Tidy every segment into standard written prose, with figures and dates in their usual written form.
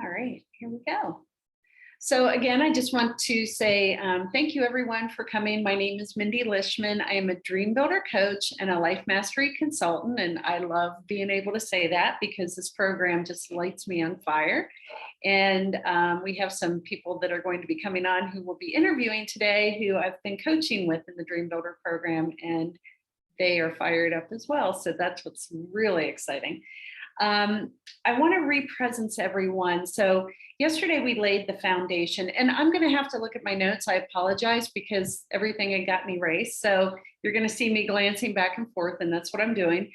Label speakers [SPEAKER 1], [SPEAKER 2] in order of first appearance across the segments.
[SPEAKER 1] All right, here we go. So again, I just want to say thank you everyone for coming. My name is Mindy Lishman. I am a dream builder coach and a life mastery consultant. And I love being able to say that because this program just lights me on fire. And we have some people that are going to be coming on who will be interviewing today who I've been coaching with in the Dream Builder program, and they are fired up as well. So that's what's really exciting. I want to re-presence everyone. So yesterday we laid the foundation, and I'm going to have to look at my notes. I apologize because everything had gotten erased. So you're going to see me glancing back and forth, and that's what I'm doing.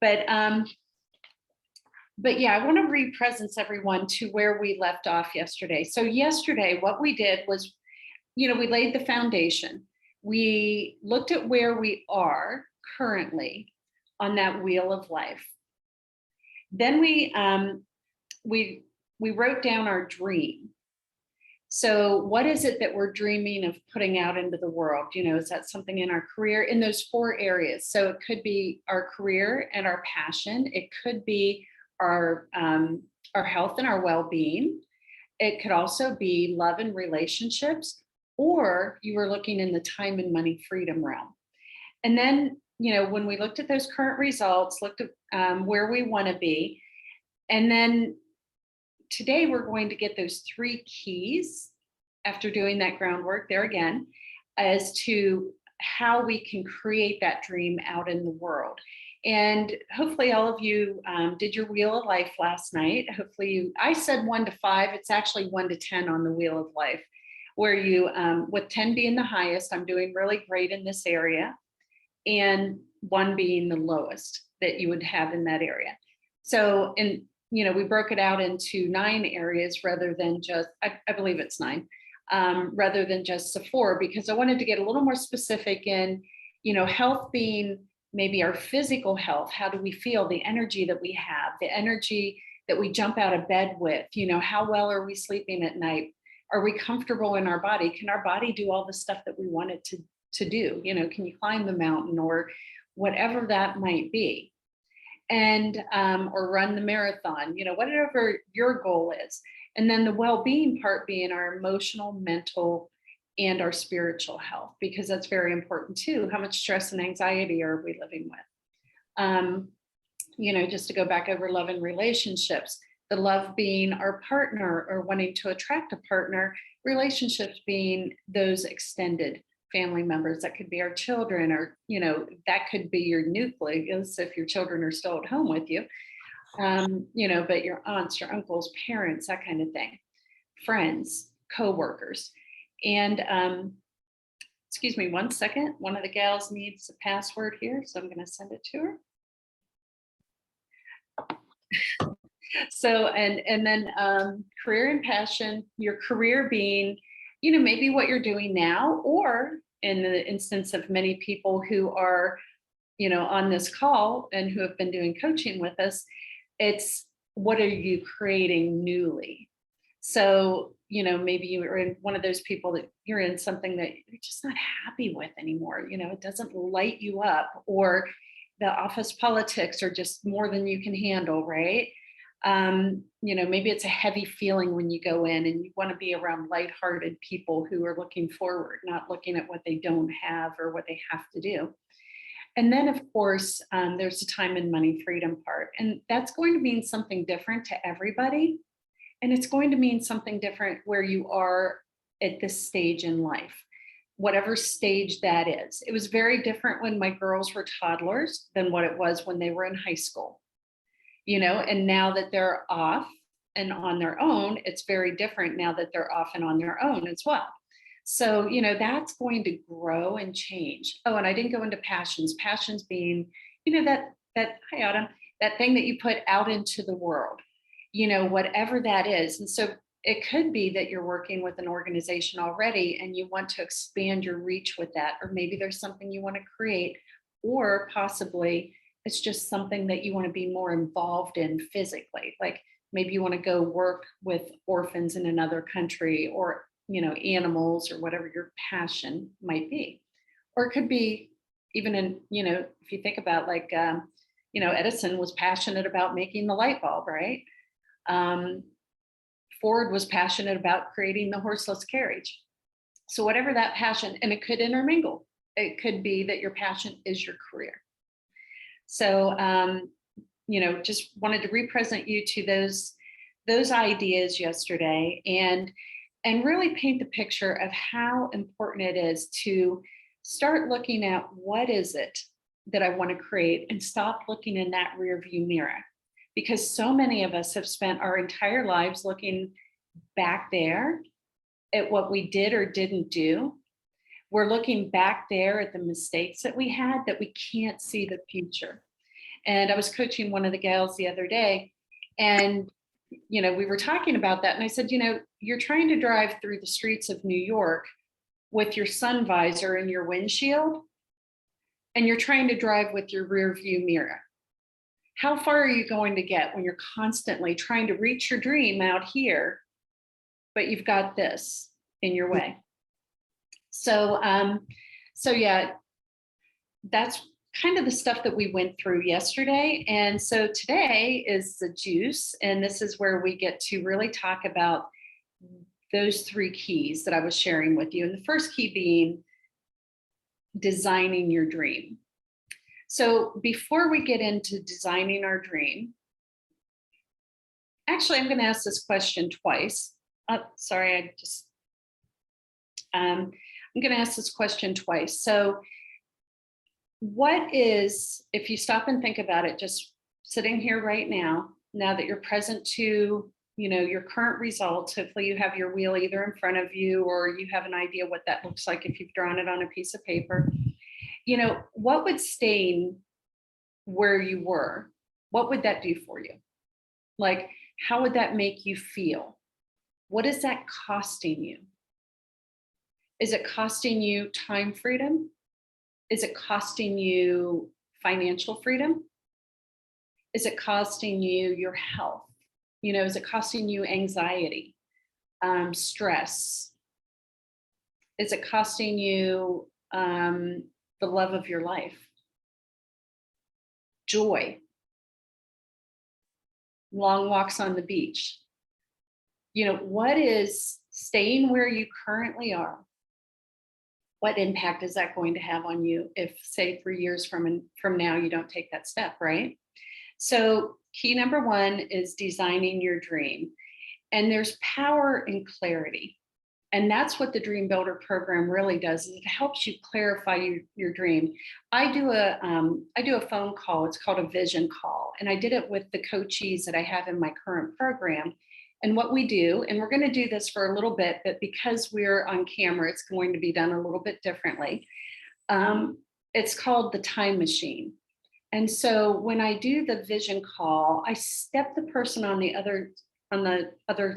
[SPEAKER 1] But yeah, I want to re-presence everyone to where we left off yesterday. So yesterday, what we did was, we laid the foundation. We looked at where we are currently on that wheel of life. Then we wrote down our dream. So what is it that we're dreaming of putting out into the world? Is that something in our career, in those 4 areas? So it could be our career and our passion. It could be our health and our well-being. It could also be love and relationships, or you were looking in the time and money freedom realm. And then, when we looked at those current results, looked at where we want to be, and then today we're going to get those 3 keys after doing that groundwork there again as to how we can create that dream out in the world. And hopefully all of you did your wheel of life last night. Hopefully I said 1 to 5. It's actually 1 to 10 on the wheel of life, where you, with 10 being the highest, I'm doing really great in this area, and 1 being the lowest that you would have in that area. So, we broke it out into 9 areas rather than just, I believe it's 9, rather than just the 4, because I wanted to get a little more specific in, health being maybe our physical health. How do we feel? The energy that we have, the energy that we jump out of bed with, how well are we sleeping at night? Are we comfortable in our body? Can our body do all the stuff that we want it to do? Can you climb the mountain or whatever that might be? And or run the marathon, whatever your goal is. And then the well-being part being our emotional, mental, and our spiritual health, because that's very important too. How much stress and anxiety are we living with? Just to go back over love and relationships, the love being our partner or wanting to attract a partner, relationships being those extended family members. That could be our children, or that could be your nucleus if your children are still at home with you, but your aunts, your uncles, parents, that kind of thing, friends, co-workers. And excuse me 1 second, one of the gals needs a password here, so I'm going to send it to her. So and then career and passion, your career being maybe what you're doing now, or in the instance of many people who are, on this call and who have been doing coaching with us, it's what are you creating newly? So, maybe you are in one of those people that you're in something that you're just not happy with anymore. It doesn't light you up, or the office politics are just more than you can handle, right? Maybe it's a heavy feeling when you go in and you want to be around lighthearted people who are looking forward, not looking at what they don't have or what they have to do. And then, of course, there's the time and money freedom part. And that's going to mean something different to everybody. And it's going to mean something different where you are at this stage in life, whatever stage that is. It was very different when my girls were toddlers than what it was when they were in high school. And now that they're off and on their own, it's very different now that they're off and on their own as well. So, that's going to grow and change. Oh, and I didn't go into passions. Passions being, that hi Autumn, that thing that you put out into the world, whatever that is. And so it could be that you're working with an organization already and you want to expand your reach with that, or maybe there's something you want to create, or possibly it's just something that you want to be more involved in physically. Like maybe you want to go work with orphans in another country, or, animals, or whatever your passion might be. Or it could be even in, if you think about like, Edison was passionate about making the light bulb, right? Ford was passionate about creating the horseless carriage. So whatever that passion, and it could intermingle. It could be that your passion is your career. So, just wanted to represent you to those ideas yesterday, and really paint the picture of how important it is to start looking at what is it that I want to create, and stop looking in that rear view mirror, because so many of us have spent our entire lives looking back there at what we did or didn't do. We're looking back there at the mistakes that we had, that we can't see the future. And I was coaching one of the gals the other day, and we were talking about that. And I said, you're trying to drive through the streets of New York with your sun visor and your windshield, and you're trying to drive with your rear view mirror. How far are you going to get when you're constantly trying to reach your dream out here, but you've got this in your way? So yeah, that's kind of the stuff that we went through yesterday. And so today is the juice. And this is where we get to really talk about those 3 keys that I was sharing with you. And the first key being designing your dream. So before we get into designing our dream, actually, I'm going to ask this question twice. I'm going to ask this question twice. So what is, if you stop and think about it, just sitting here right now that you're present to, your current results, hopefully you have your wheel either in front of you, or you have an idea what that looks like if you've drawn it on a piece of paper. What would staying where you were, what would that do for you? Like, how would that make you feel? What is that costing you? Is it costing you time freedom? Is it costing you financial freedom? Is it costing you your health? Is it costing you anxiety, stress? Is it costing you the love of your life, joy, long walks on the beach? What is staying where you currently are? What impact is that going to have on you if, say, 3 years from now, you don't take that step, right? So key number 1 is designing your dream. And there's power in clarity. And that's what the Dream Builder program really does, is it helps you clarify your dream. I do a phone call. It's called a vision call. And I did it with the coachees that I have in my current program. And what we do, and we're going to do this for a little bit, but because we're on camera, it's going to be done a little bit differently. It's called the time machine. And so when I do the vision call, I step the person on the other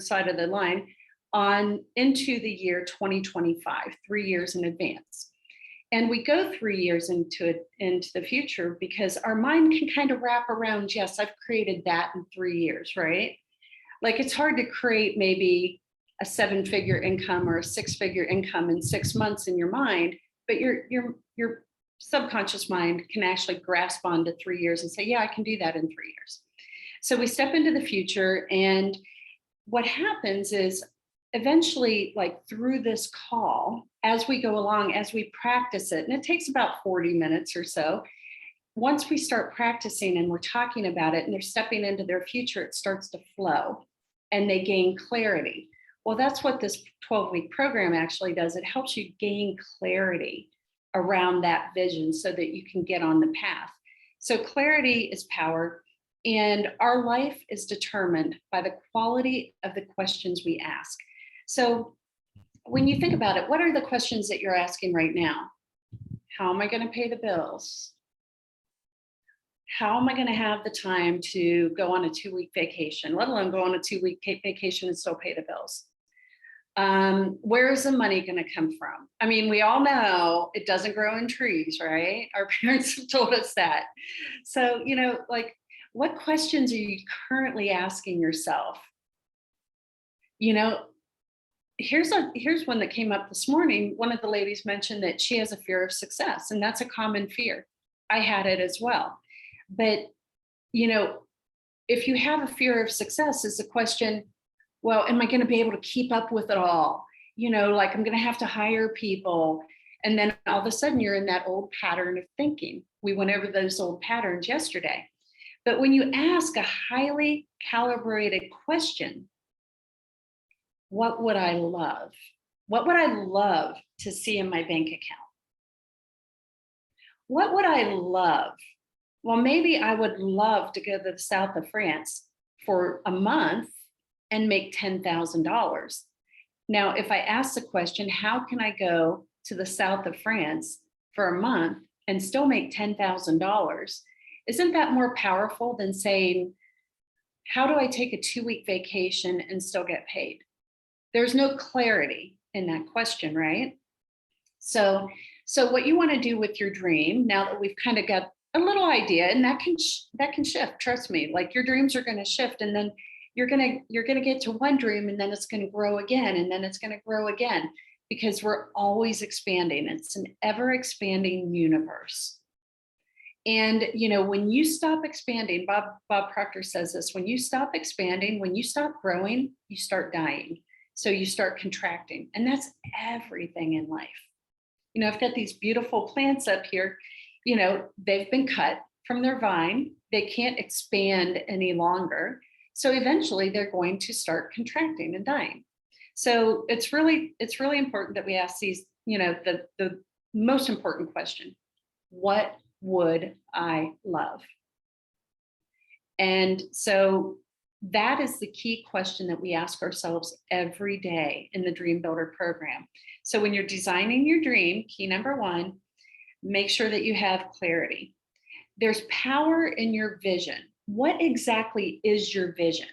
[SPEAKER 1] side of the line on into the year 2025, 3 years in advance. And we go 3 years into the future, because our mind can kind of wrap around, yes, I've created that in 3 years, right? Like, it's hard to create maybe a 7-figure income or a 6-figure income in 6 months in your mind, but your subconscious mind can actually grasp onto 3 years and say, yeah, I can do that in 3 years. So we step into the future, and what happens is eventually, like through this call, as we go along, as we practice it, and it takes about 40 minutes or so, once we start practicing and we're talking about it and they're stepping into their future, it starts to flow and they gain clarity. Well, that's what this 12-week program actually does. It helps you gain clarity around that vision so that you can get on the path. So clarity is power, and our life is determined by the quality of the questions we ask. So when you think about it, what are the questions that you're asking right now? How am I going to pay the bills? How am I going to have the time to go on a 2-week vacation, let alone go on a 2-week vacation and still pay the bills? Where is the money going to come from? I mean, we all know it doesn't grow in trees, right? Our parents have told us that. So, like, what questions are you currently asking yourself? Here's one that came up this morning. One of the ladies mentioned that she has a fear of success, and that's a common fear. I had it as well. But, if you have a fear of success, is the question, well, am I going to be able to keep up with it all? Like I'm going to have to hire people. And then all of a sudden you're in that old pattern of thinking. We went over those old patterns yesterday. But when you ask a highly calibrated question, what would I love? What would I love to see in my bank account? What would I love? Well, maybe I would love to go to the south of France for a month and make $10,000. Now, if I ask the question, how can I go to the south of France for a month and still make $10,000? Isn't that more powerful than saying, how do I take a 2-week vacation and still get paid? There's no clarity in that question, right? So what you want to do with your dream, now that we've kind of got a little idea, and that can shift, trust me, like your dreams are going to shift, and then you're going to get to one dream, and then it's going to grow again, and then it's going to grow again, because we're always expanding. It's an ever expanding universe. And when you stop expanding, Bob Proctor says this, when you stop expanding, when you stop growing, you start dying. So you start contracting, and that's everything in life. I've got these beautiful plants up here, they've been cut from their vine. They can't expand any longer. So eventually they're going to start contracting and dying. So it's really important that we ask these, the most important question: what would I love? And so that is the key question that we ask ourselves every day in the Dream Builder program. So when you're designing your dream, key number one, make sure that you have clarity. There's power in your vision. What exactly is your vision?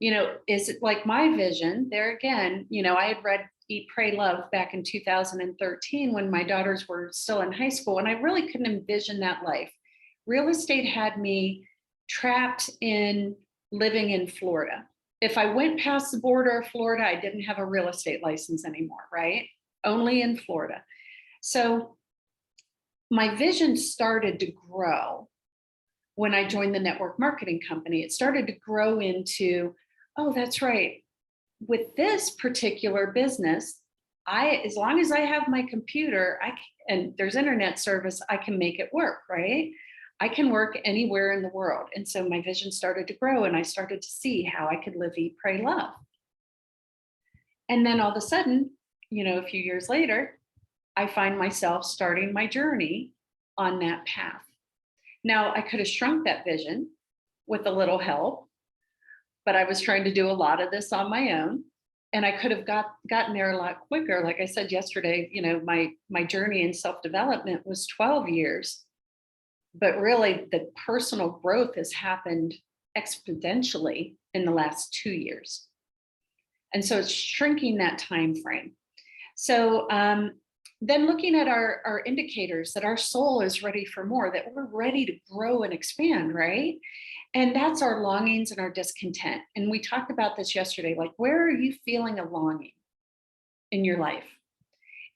[SPEAKER 1] Is it like my vision? There again, I had read Eat, Pray, Love back in 2013 when my daughters were still in high school, and I really couldn't envision that life. Real estate had me trapped in living in Florida. If I went past the border of Florida, I didn't have a real estate license anymore, right? Only in Florida. So my vision started to grow when I joined the network marketing company. It started to grow into, oh, that's right. With this particular business, as long as I have my computer, and there's internet service, I can make it work, right? I can work anywhere in the world. And so my vision started to grow, and I started to see how I could live, eat, pray, love. And then all of a sudden, a few years later, I find myself starting my journey on that path. Now, I could have shrunk that vision with a little help, but I was trying to do a lot of this on my own. And I could have gotten there a lot quicker. Like I said yesterday, my journey in self-development was 12 years. But really, the personal growth has happened exponentially in the last 2 years. And so it's shrinking that time frame. So then looking at our indicators that our soul is ready for more, that we're ready to grow and expand, right? And that's our longings and our discontent. And we talked about this yesterday, like, where are you feeling a longing in your life?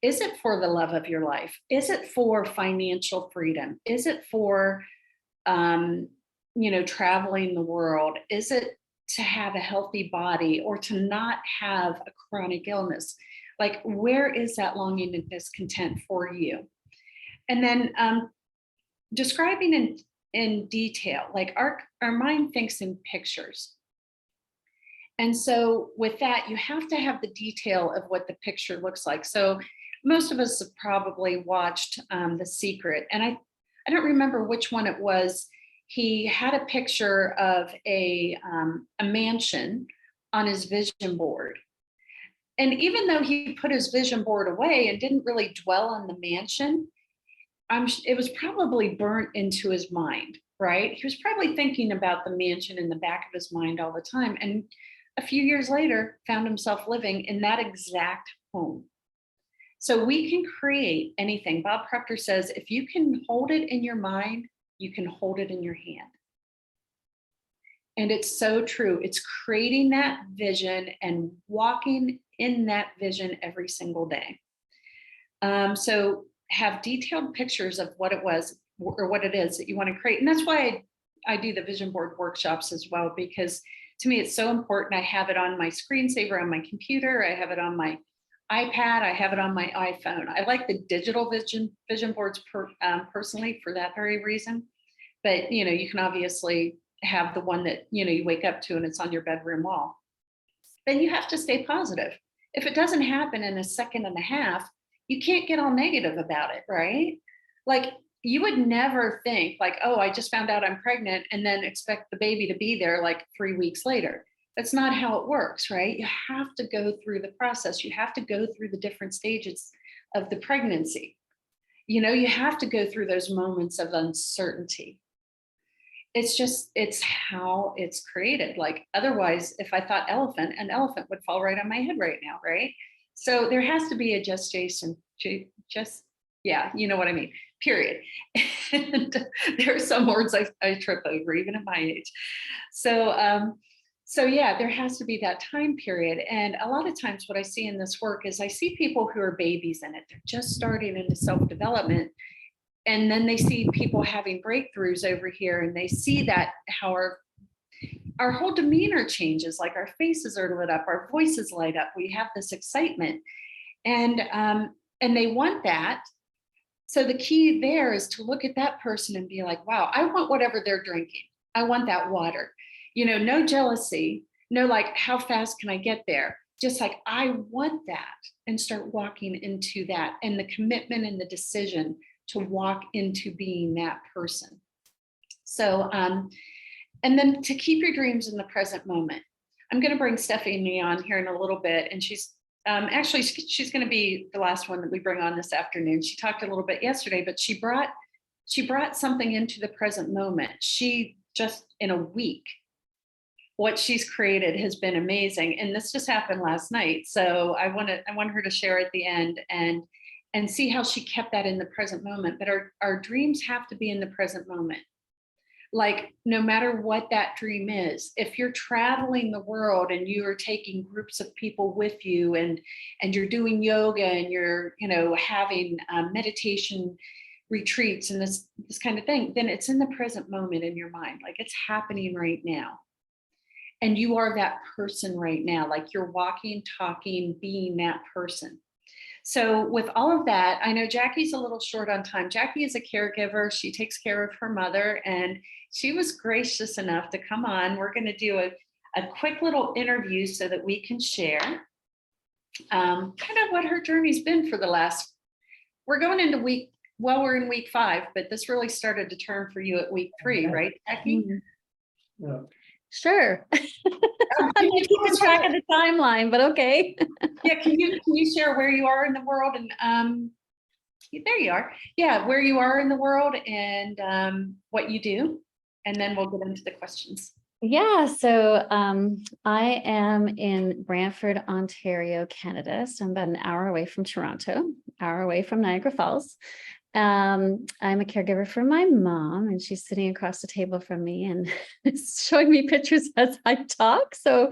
[SPEAKER 1] Is it for the love of your life? Is it for financial freedom? Is it for, traveling the world? Is it to have a healthy body or to not have a chronic illness? Like, where is that longing and discontent for you? And then describing in detail, like our mind thinks in pictures. And so with that, you have to have the detail of what the picture looks like. So most of us have probably watched The Secret, and I don't remember which one it was. He had a picture of a mansion on his vision board. And even though he put his vision board away and didn't really dwell on the mansion, it was probably burnt into his mind, right? He was probably thinking about the mansion in the back of his mind all the time. And a few years later, found himself living in that exact home. So we can create anything. Bob Proctor says, if you can hold it in your mind, you can hold it in your hand. And it's so true. It's creating that vision and walking in that vision every single day. So have detailed pictures of what it was or what it is that you want to create. And that's why I do the vision board workshops as well, because to me, it's so important. I have it on my screensaver on my computer. I have it on my iPad. I have it on my iPhone. I like the digital vision boards personally for that very reason. But, you can obviously have the one that, you wake up to and it's on your bedroom wall. Then you have to stay positive. If it doesn't happen in a second and a half, you can't get all negative about it, right? Like, you would never think like, oh, I just found out I'm pregnant and then expect the baby to be there like 3 weeks later. That's not how it works, right? You have to go through the process. You have to go through the different stages of the pregnancy. You have to go through those moments of uncertainty. It's how it's created. Like, otherwise, if I thought elephant, an elephant would fall right on my head right now, right? So there has to be a gestation, yeah, you know what I mean, period. And there are some words I trip over, even at my age. So yeah, there has to be that time period. And a lot of times what I see in this work is I see people who are babies in it. They're just starting into self-development. And then they see people having breakthroughs over here, and they see that how our whole demeanor changes, like our faces are lit up, our voices light up, we have this excitement. And they want that. So the key there is to look at that person and be like, wow, I want whatever they're drinking. I want that water. No jealousy, no like, how fast can I get there? Just like, I want that, and start walking into that, and the commitment and the decision to walk into being that person. So, and then to keep your dreams in the present moment. I'm going to bring Stephanie on here in a little bit, and she's actually, she's going to be the last one that we bring on this afternoon. She talked a little bit yesterday, but she brought something into the present moment. She just in a week, what she's created has been amazing. And this just happened last night. So I want her to share at the end and see how she kept that in the present moment. But our dreams have to be in the present moment. Like, no matter what that dream is, if you're traveling the world and you are taking groups of people with you, and you're doing yoga, and you're having meditation retreats and this kind of thing, then it's in the present moment in your mind. Like, it's happening right now. And you are that person right now, like you're walking, talking, being that person. So with all of that, I know Jackie's a little short on time. Jackie is a caregiver. She takes care of her mother, and she was gracious enough to come on. We're going to do a quick little interview so that we can share kind of what her journey's been for the last, we're going into we're in week 5, but this really started to turn for you at week 3, right, Jackie?
[SPEAKER 2] Yeah.
[SPEAKER 3] Sure. I'm keeping track of the timeline, but okay.
[SPEAKER 1] Yeah, can you share where you are in the world, and there you are. Yeah, where you are in the world, and what you do, and then we'll get into the questions.
[SPEAKER 3] Yeah, so I am in Brantford, Ontario, Canada. So I'm about an hour away from Toronto, hour away from Niagara Falls. I'm a caregiver for my mom, and she's sitting across the table from me and showing me pictures as I talk. So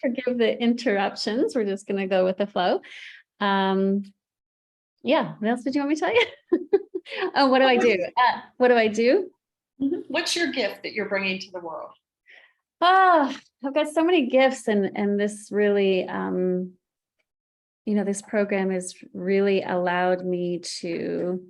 [SPEAKER 3] forgive the interruptions. We're just going to go with the flow. Yeah, what else did you want me to tell you? Oh, what do I do? What do I do?
[SPEAKER 1] What's your gift that you're bringing to the world?
[SPEAKER 3] Oh, I've got so many gifts, and this really, this program has really allowed me to,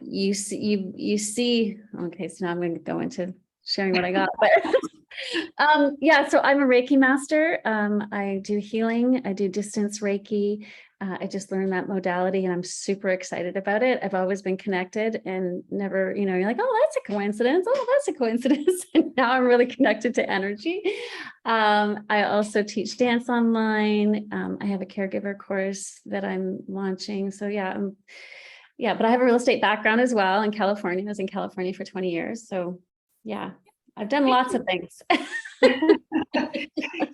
[SPEAKER 3] you see, okay, so now I'm going to go into sharing what I got, but yeah, so I'm a Reiki master. I do healing. I do distance Reiki. I just learned that modality, and I'm super excited about it. I've always been connected and never, you're like, oh, that's a coincidence. Oh, that's a coincidence. And now I'm really connected to energy. I also teach dance online. I have a caregiver course that I'm launching. So yeah, but I have a real estate background as well in California. I was in California for 20 years. So yeah, I've done lots of things.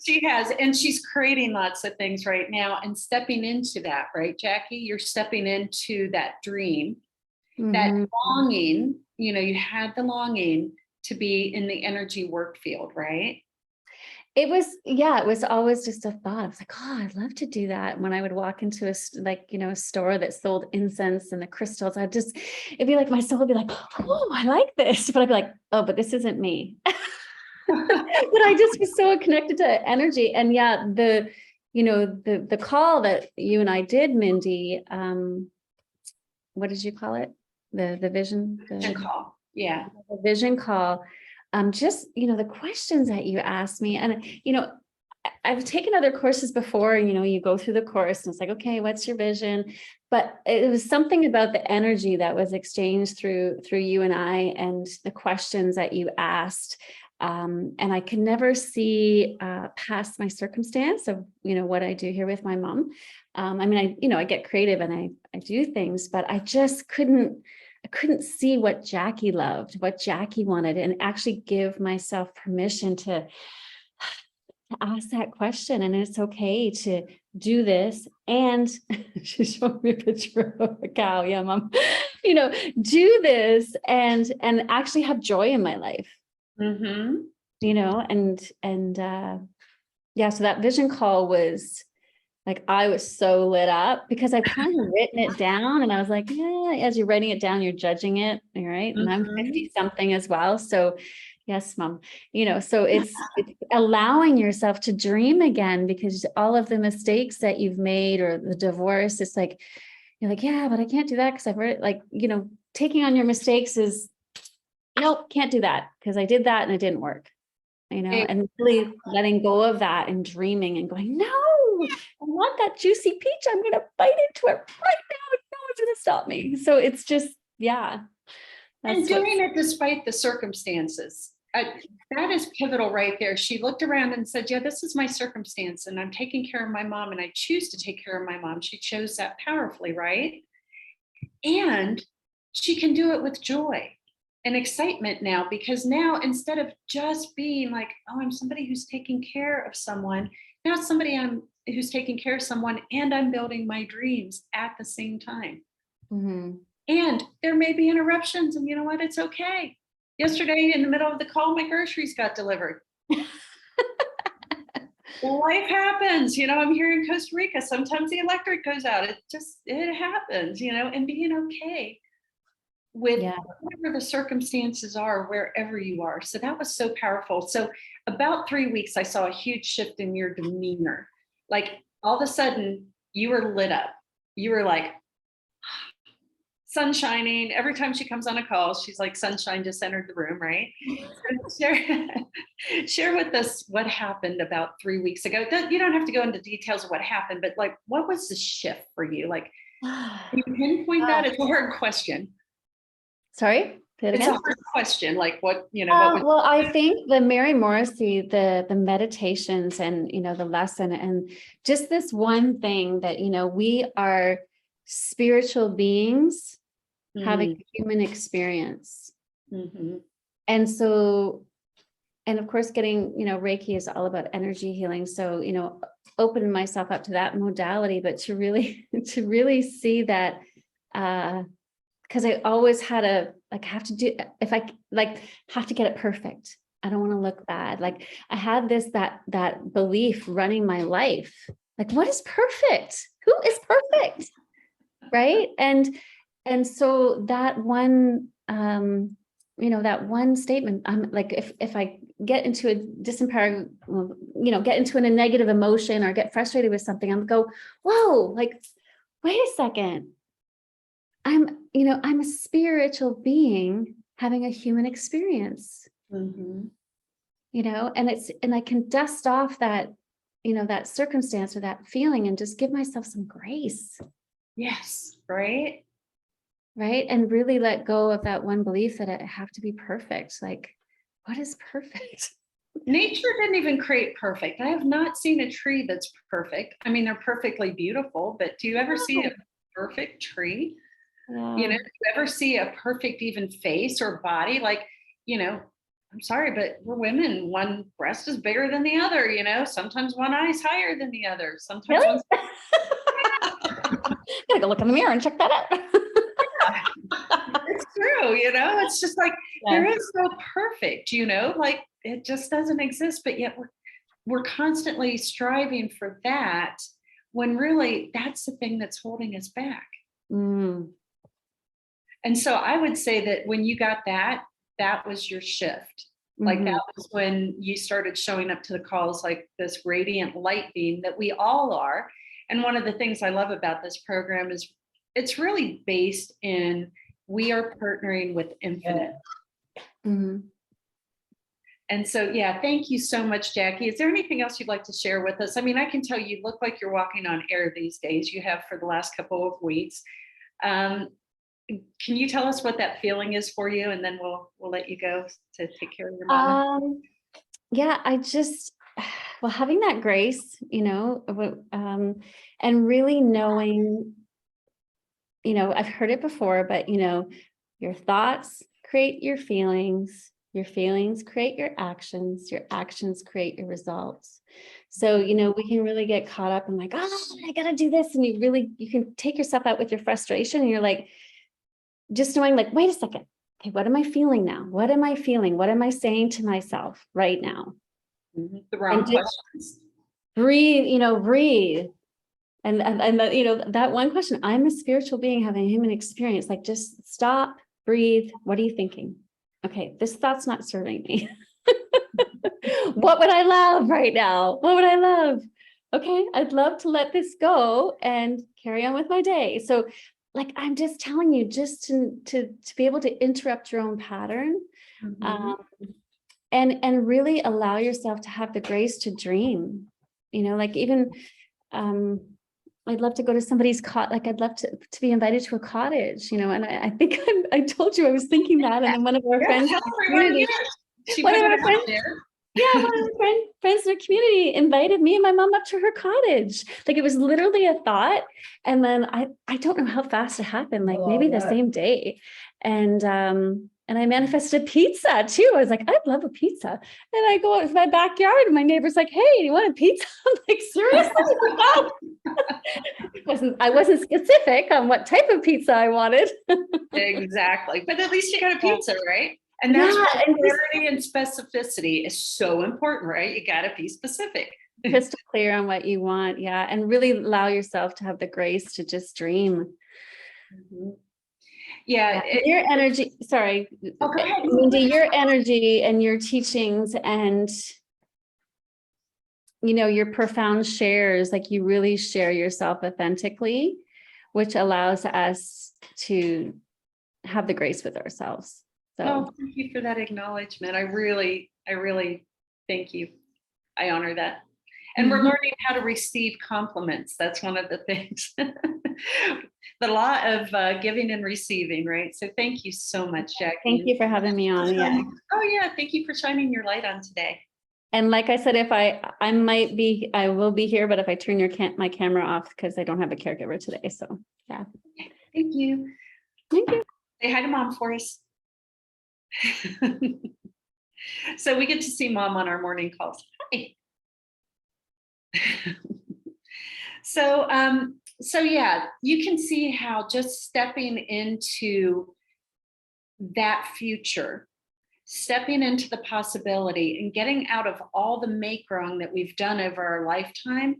[SPEAKER 1] She has, and she's creating lots of things right now and stepping into that, right, Jackie? You're stepping into that dream, that longing, you had the longing to be in the energy work field, right?
[SPEAKER 3] It was always just a thought. I was like, oh, I'd love to do that. When I would walk into a store that sold incense and the crystals, it'd be like, my soul would be like, oh, I like this. But I'd be like, oh, but this isn't me. I just was so connected to energy. And yeah, the call that you and I did, Mindy, what did you call it? The vision,
[SPEAKER 1] Vision call. Yeah.
[SPEAKER 3] the vision call. Just, the questions that you asked me, and, I've taken other courses before, and, you go through the course and it's like, okay, what's your vision? But it was something about the energy that was exchanged through you and I, and the questions that you asked. And I could never see past my circumstance of, what I do here with my mom. I mean, I get creative and I do things, but I just I couldn't see what Jackie loved, what Jackie wanted, and actually give myself permission to ask that question. And it's okay to do this. And she showed me a picture of a cow. Yeah, mom, do this and actually have joy in my life.
[SPEAKER 1] Mm-hmm.
[SPEAKER 3] Yeah, so that vision call was like, I was so lit up because I've kind of written it down, and I was like, yeah, as you're writing it down, you're judging it. All right. And I'm 50 something as well. So yes, mom, so it's allowing yourself to dream again, because all of the mistakes that you've made, or the divorce, it's like, you're like, yeah, but I can't do that because I've read it. Like, taking on your mistakes is, nope, can't do that because I did that and it didn't work. And really letting go of that and dreaming and going, no, I want that juicy peach. I'm going to bite into it right now. No one's going to stop me. So it's just, yeah.
[SPEAKER 1] And doing it despite the circumstances. That is pivotal right there. She looked around and said, yeah, this is my circumstance, and I'm taking care of my mom, and I choose to take care of my mom. She chose that powerfully, right? And she can do it with joy and excitement now, because now, instead of just being like, oh, I'm somebody who's taking care of someone, now it's somebody who's taking care of someone, and I'm building my dreams at the same time.
[SPEAKER 3] Mm-hmm.
[SPEAKER 1] And there may be interruptions, and you know what? It's okay. Yesterday, in the middle of the call, my groceries got delivered. Life happens. I'm here in Costa Rica. Sometimes the electric goes out. It happens, and being okay with whatever the circumstances are, wherever you are. So that was so powerful. So about 3 weeks, I saw a huge shift in your demeanor. Like, all of a sudden you were lit up. You were like, sun shining. Every time she comes on a call, she's like, sunshine just entered the room, right? So share with us what happened about 3 weeks ago. You don't have to go into details of what happened, but like, what was the shift for you? Like, can you pinpoint that? It's a hard question.
[SPEAKER 3] Sorry?
[SPEAKER 1] It's a hard question. Like, what,
[SPEAKER 3] well, I think the Mary Morrissey, the meditations, and, the lesson, and just this one thing that, we are spiritual beings having a human experience.
[SPEAKER 1] Mm-hmm.
[SPEAKER 3] And so, and of course, getting, Reiki is all about energy healing. So, opening myself up to that modality, but to really see that, because I always had have to get it perfect. I don't want to look bad. Like, I had that belief running my life. Like, what is perfect? Who is perfect? Right. And so that one, that one statement, I'm like, if I get into a disempowered, get into a negative emotion or get frustrated with something, I'm go, whoa, like, wait a second. I'm a spiritual being having a human experience,
[SPEAKER 1] Mm-hmm.
[SPEAKER 3] and I can dust off that, that circumstance or that feeling and just give myself some grace.
[SPEAKER 1] Yes. Right.
[SPEAKER 3] Right. And really let go of that one belief that I have to be perfect. Like, what is perfect?
[SPEAKER 1] Nature didn't even create perfect. I have not seen a tree that's perfect. I mean, they're perfectly beautiful, but do you ever see a perfect tree? Do you ever see a perfect even face or body? Like, I'm sorry, but we're women. One breast is bigger than the other, sometimes one eye is higher than the other. Sometimes
[SPEAKER 3] really? Gotta go look in the mirror and check that out.
[SPEAKER 1] It's true, it's just like, there is no perfect, like, it just doesn't exist, but yet we're constantly striving for that, when really that's the thing that's holding us back. And so I would say that when you got that was your shift. Like
[SPEAKER 3] Mhm.
[SPEAKER 1] that was when you started showing up to the calls like this radiant light beam that we all are. And one of the things I love about this program is it's really based in we are partnering with infinite.
[SPEAKER 3] Mhm.
[SPEAKER 1] And so, yeah, thank you so much, Jackie. Is there anything else you'd like to share with us? I mean, I can tell you look like you're walking on air these days. You have for the last couple of weeks. Um, can you tell us what that feeling is for you? And then we'll let you go to take care of your mama.
[SPEAKER 3] Yeah, I just, well, having that grace, and really knowing, I've heard it before, but your thoughts create your feelings create your actions create your results. So, we can really get caught up in like, oh, I gotta do this. And you can take yourself out with your frustration and you're like, just knowing like, wait a second. Okay, what am I feeling now? What am I feeling? What am I saying to myself right now?
[SPEAKER 1] The wrong
[SPEAKER 3] And just
[SPEAKER 1] questions.
[SPEAKER 3] breathe. And that, that one question, I'm a spiritual being having a human experience, like just stop, breathe. What are you thinking? Okay, this thought's not serving me. What would I love right now? What would I love? Okay, I'd love to let this go and carry on with my day. So like, I'm just telling you, just to be able to interrupt your own pattern,
[SPEAKER 1] Mhm.
[SPEAKER 3] um, and really allow yourself to have the grace to dream, like even, I'd love to go to somebody's like I'd love to be invited to a cottage, and I think I told you I was thinking that, and then one of our
[SPEAKER 1] Yeah,
[SPEAKER 3] friends in
[SPEAKER 1] tell
[SPEAKER 3] the
[SPEAKER 1] everyone.
[SPEAKER 3] community,
[SPEAKER 1] Yeah, she
[SPEAKER 3] one
[SPEAKER 1] put
[SPEAKER 3] of
[SPEAKER 1] it
[SPEAKER 3] our
[SPEAKER 1] out
[SPEAKER 3] friends,
[SPEAKER 1] there.
[SPEAKER 3] yeah, one of our friends in the community invited me and my mom up to her cottage. Like it was literally a thought, and then I don't know how fast it happened, like maybe the same day, and I manifested pizza too. I was like, I'd love a pizza. And I go out to my backyard and my neighbor's like, hey, do you want a pizza? I'm like, seriously? Wow. I wasn't specific on what type of pizza I wanted.
[SPEAKER 1] Exactly. But at least you got a
[SPEAKER 3] Yeah.
[SPEAKER 1] pizza, right? And that's
[SPEAKER 3] Yeah,
[SPEAKER 1] where
[SPEAKER 3] and just
[SPEAKER 1] clarity and specificity is so important, right? You got to be specific.
[SPEAKER 3] crystal clear on what you want. Yeah. And really allow yourself to have the grace to just dream.
[SPEAKER 1] Mhm. Yeah.
[SPEAKER 3] Yeah. Your energy, sorry,
[SPEAKER 1] Oh, go ahead.
[SPEAKER 3] Mindy, your energy and your teachings and your profound shares, like you really share yourself authentically, which allows us to have the grace with ourselves. So
[SPEAKER 1] Oh, thank you for that acknowledgement. I really thank you. I honor that. And we're learning how to receive compliments. That's one of the things. The law of giving and receiving, right? So thank you so much, Jackie.
[SPEAKER 3] thank you for having me on. Yeah.
[SPEAKER 1] Oh yeah, thank you for shining your light on today.
[SPEAKER 3] And like I said, if I will be here, but if I turn my camera off because I don't have a caregiver today. So yeah.
[SPEAKER 1] Thank you.
[SPEAKER 3] Thank you.
[SPEAKER 1] Say hi to mom for us. So we get to see mom on our morning calls. Hi. So yeah, you can see how just stepping into that future, stepping into the possibility and getting out of all the make wrong that we've done over our lifetime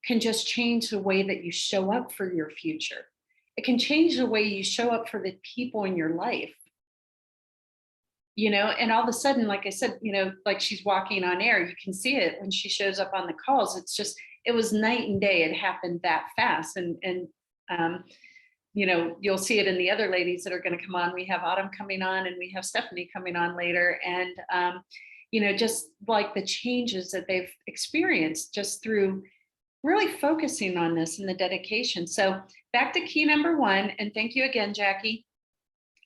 [SPEAKER 1] can just change the way that you show up for your future. It can change the way you show up for the people in your life. And all of a sudden, like I said, like she's walking on air, you can see it when she shows up on the calls. It was night and day. It happened that fast. Um, you'll see it in the other ladies that are going to come on. We have Autumn coming on and we have Stephanie coming on later. And, just like the changes that they've experienced just through really focusing on this and the dedication. So back to key number 1, and thank you again, Jackie,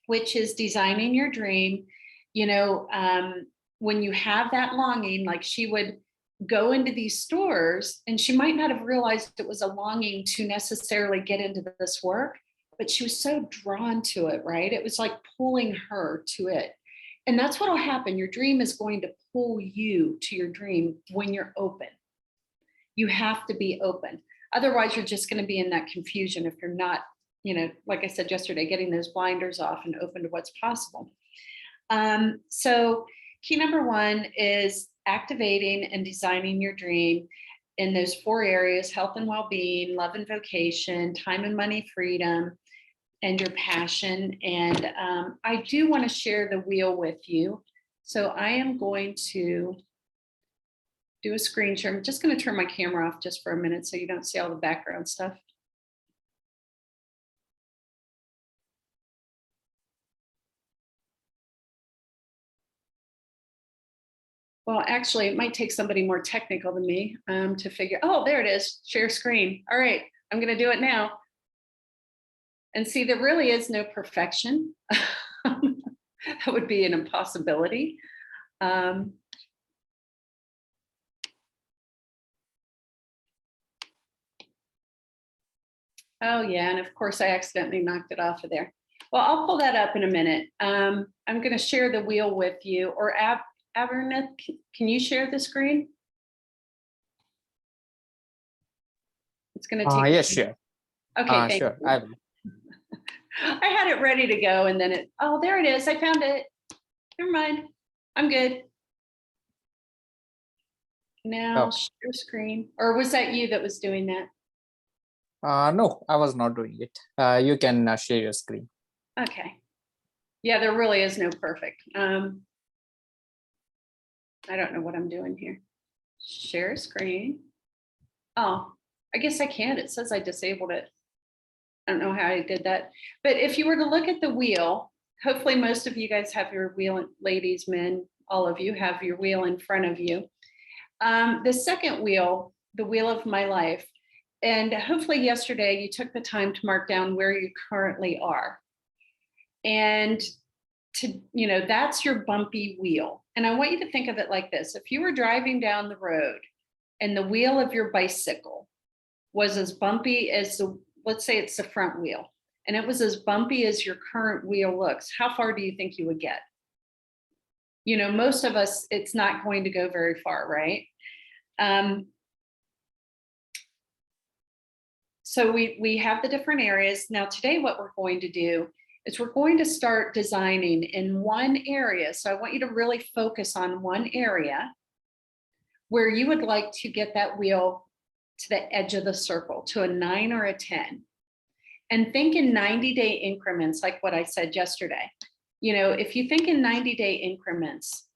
[SPEAKER 1] which is designing your dream. When you have that longing, like she would go into these stores and she might not have realized it was a longing to necessarily get into this work, but she was so drawn to it, right? It was like pulling her to it. And that's what'll happen. Your dream is going to pull you to your dream when you're open. You have to be open. Otherwise, you're just going to be in that confusion if you're not, like I said yesterday, getting those blinders off and open to what's possible. So key number 1 is activating and designing your dream in those 4 areas: health and well-being, love and vocation, time and money freedom, and your passion. And I do want to share the wheel with you. So I am going to do a screen share. I'm just going to turn my camera off just for a minute so you don't see all the background stuff. Well, actually, it might take somebody more technical than me to figure, oh, there it is, share screen. All right, I'm going to do it now. And see, there really is no perfection. That would be an impossibility. Oh yeah, and of course I accidentally knocked it off of there. Well, I'll pull that up in a minute. I'm going to share the wheel with you, or Averneth, can you share the screen? It's going to take.
[SPEAKER 2] Yes, sure.
[SPEAKER 1] Okay, thank
[SPEAKER 2] Sure,
[SPEAKER 1] you.
[SPEAKER 2] I will.
[SPEAKER 1] I had it ready to go and then it, oh, there it is. I found it. Never mind. I'm good. Now
[SPEAKER 2] Okay.
[SPEAKER 1] share screen. Or was that you that was doing that?
[SPEAKER 2] No, I was not doing it. You can share your screen.
[SPEAKER 1] Okay. Yeah, there really is no perfect. I don't know what I'm doing here. Share screen. Oh, I guess I can. It says I disabled it. I don't know how I did that. But if you were to look at the wheel, hopefully most of you guys have your wheel, ladies, men, all of you have your wheel in front of you. The second wheel, the wheel of my life, and hopefully yesterday you took the time to mark down where you currently are. And to, you know, that's your bumpy wheel. And I want you to think of it like this. If you were driving down the road and the wheel of your bicycle was as bumpy as the, let's say it's the front wheel, and it was as bumpy as your current wheel looks, how far do you think you would get? You know, most of us, it's not going to go very far, right? So we have the different areas. Now today, what we're going to do is we're going to start designing in one area. So I want you to really focus on one area where you would like to get that wheel to the edge of the circle, to a 9 or a 10. And think in 90-day increments, like what I said yesterday. You know, if you think in 90-day increments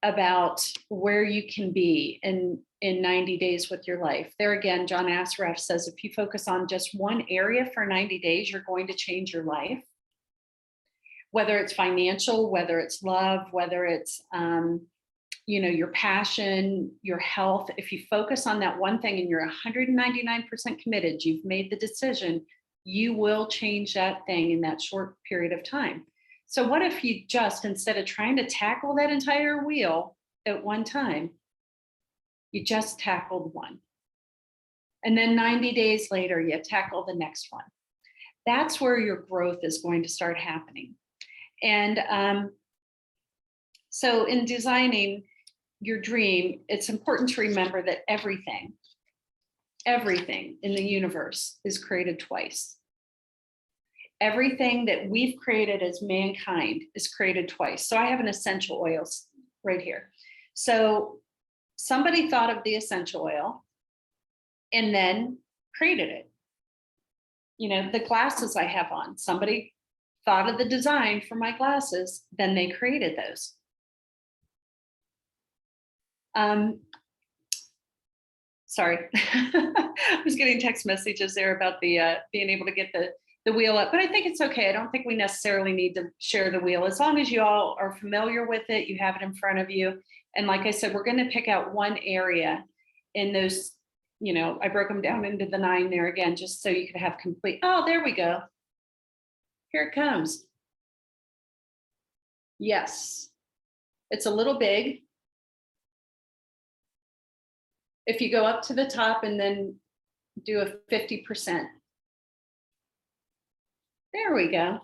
[SPEAKER 1] about where you can be in 90 days with your life. There again, John Assaraf says, if you focus on just one area for 90 days, you're going to change your life. Whether it's financial, whether it's love, whether it's, you know, your passion, your health. If you focus on that one thing and you're 199% committed, you've made the decision, you will change that thing in that short period of time. So what if you just, instead of trying to tackle that entire wheel at one time, you just tackled one. And then 90 days later, you tackle the next one. That's where your growth is going to start happening. And so in designing your dream, it's important to remember that everything in the universe is created twice. Everything that we've created as mankind is created twice. So I have an essential oils right here. So somebody thought of the essential oil and then created it. You know, the glasses I have on, somebody thought of the design for my glasses, then they created those. Sorry, I was getting text messages there about the being able to get the wheel up, but I think it's okay. I don't think we necessarily need to share the wheel. As long as you all are familiar with it, you have it in front of you. And like I said, we're going to pick out one area in those, you know, I broke them down into the 9 there again, just so you could have complete, oh, there we go. Here it comes. Yes, it's a little big. If you go up to the top and then do a 50%. There we go.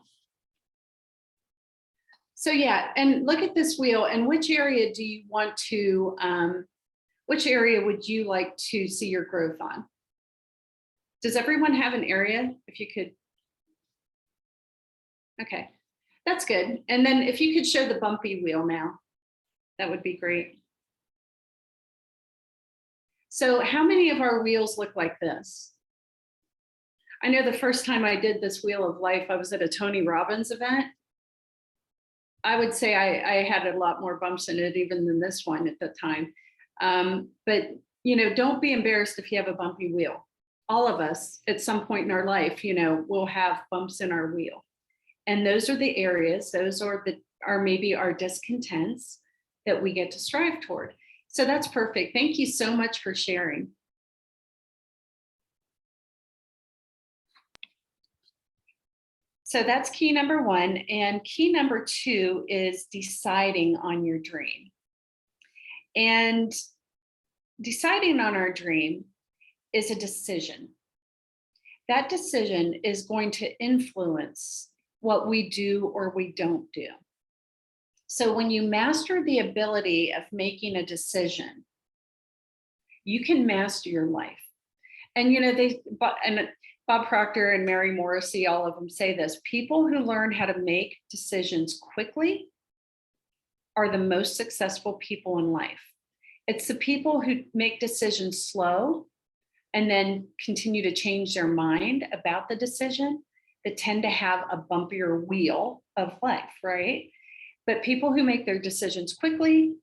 [SPEAKER 1] So yeah, and look at this wheel, and which area do you want to, which area would you like to see your growth on? Does everyone have an area? If you could. Okay, that's good. And then if you could show the bumpy wheel now, that would be great. So how many of our wheels look like this? I know the first time I did this wheel of life, I was at a Tony Robbins event. I would say I had a lot more bumps in it even than this one at the time. But don't be embarrassed if you have a bumpy wheel. All of us at some point in our life, will have bumps in our wheel. And those are the areas, those are maybe our discontents that we get to strive toward. So that's perfect. Thank you so much for sharing. So that's key number one. And key number two is deciding on your dream. And deciding on our dream is a decision. That decision is going to influence what we do or we don't do. So when you master the ability of making a decision, you can master your life. And Bob Proctor and Mary Morrissey, all of them say this: people who learn how to make decisions quickly are the most successful people in life. It's the people who make decisions slow and then continue to change their mind about the decision that tend to have a bumpier wheel of life, right? But people who make their decisions quickly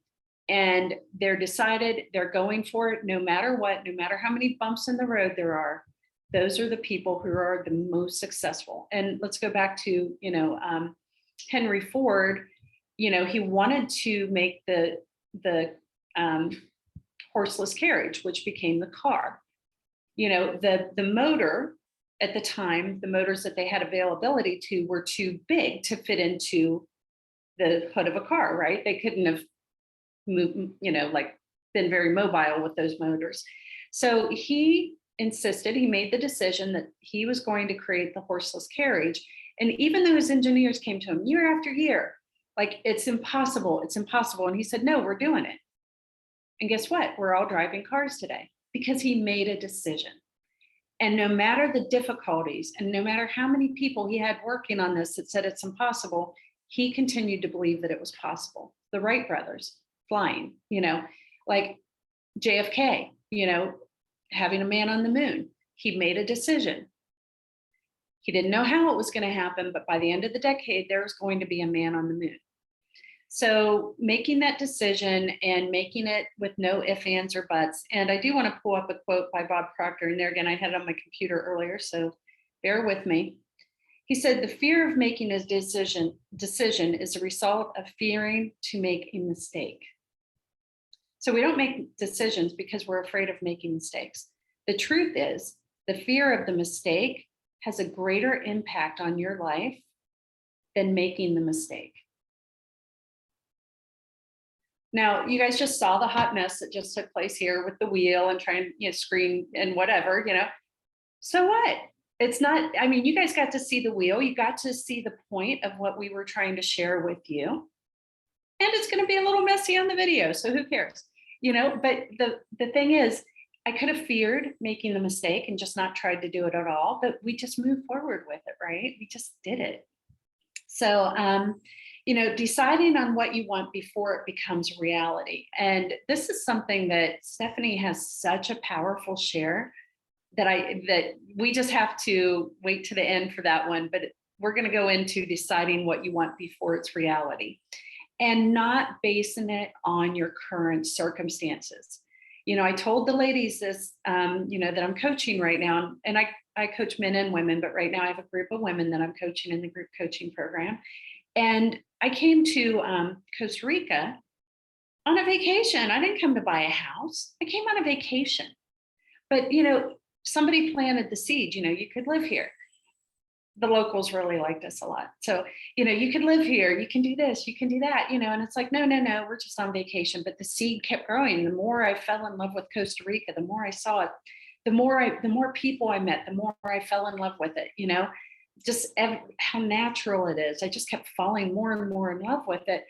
[SPEAKER 1] and they're decided, they're going for it no matter what, no matter how many bumps in the road there are, those are the people who are the most successful. And let's go back to, Henry Ford. He wanted to make the horseless carriage, which became the car. The motor at the time, the motors that they had availability to were too big to fit into the hood of a car, right? They couldn't have moved, been very mobile with those motors. So he made the decision that he was going to create the horseless carriage. And even though his engineers came to him year after year, like, it's impossible. And he said, no, we're doing it. And guess what? We're all driving cars today because he made a decision. And no matter the difficulties and no matter how many people he had working on this that said it's impossible, he continued to believe that it was possible. The Wright brothers flying, like JFK, having a man on the moon. He made a decision. He didn't know how it was going to happen, but by the end of the decade, there was going to be a man on the moon. So making that decision and making it with no ifs, ands, or buts. And I do want to pull up a quote by Bob Proctor. And there again, I had it on my computer earlier, so bear with me. He said, the fear of making a decision is a result of fearing to make a mistake. So we don't make decisions because we're afraid of making mistakes. The truth is, the fear of the mistake has a greater impact on your life than making the mistake. Now, you guys just saw the hot mess that just took place here with the wheel and trying, screen and whatever, So what? It's not, you guys got to see the wheel. You got to see the point of what we were trying to share with you. And it's going to be a little messy on the video, so who cares? But the thing is, I could have feared making the mistake and just not tried to do it at all, but we just moved forward with it, right? We just did it. So, deciding on what you want before it becomes reality. And this is something that Stephanie has such a powerful share that we just have to wait to the end for that one. But we're going to go into deciding what you want before it's reality and not basing it on your current circumstances. I told the ladies this, that I'm coaching right now, and I coach men and women, but right now I have a group of women that I'm coaching in the group coaching program. And I came to Costa Rica on a vacation. I didn't come to buy a house. I came on a vacation. But, somebody planted the seed, you could live here. The locals really liked us a lot. So, you could live here, you can do this, you can do that, and it's like, no, we're just on vacation. But the seed kept growing. The more I fell in love with Costa Rica, the more I saw it, the more people I met, the more I fell in love with it, just how natural it is. I just kept falling more and more in love with it.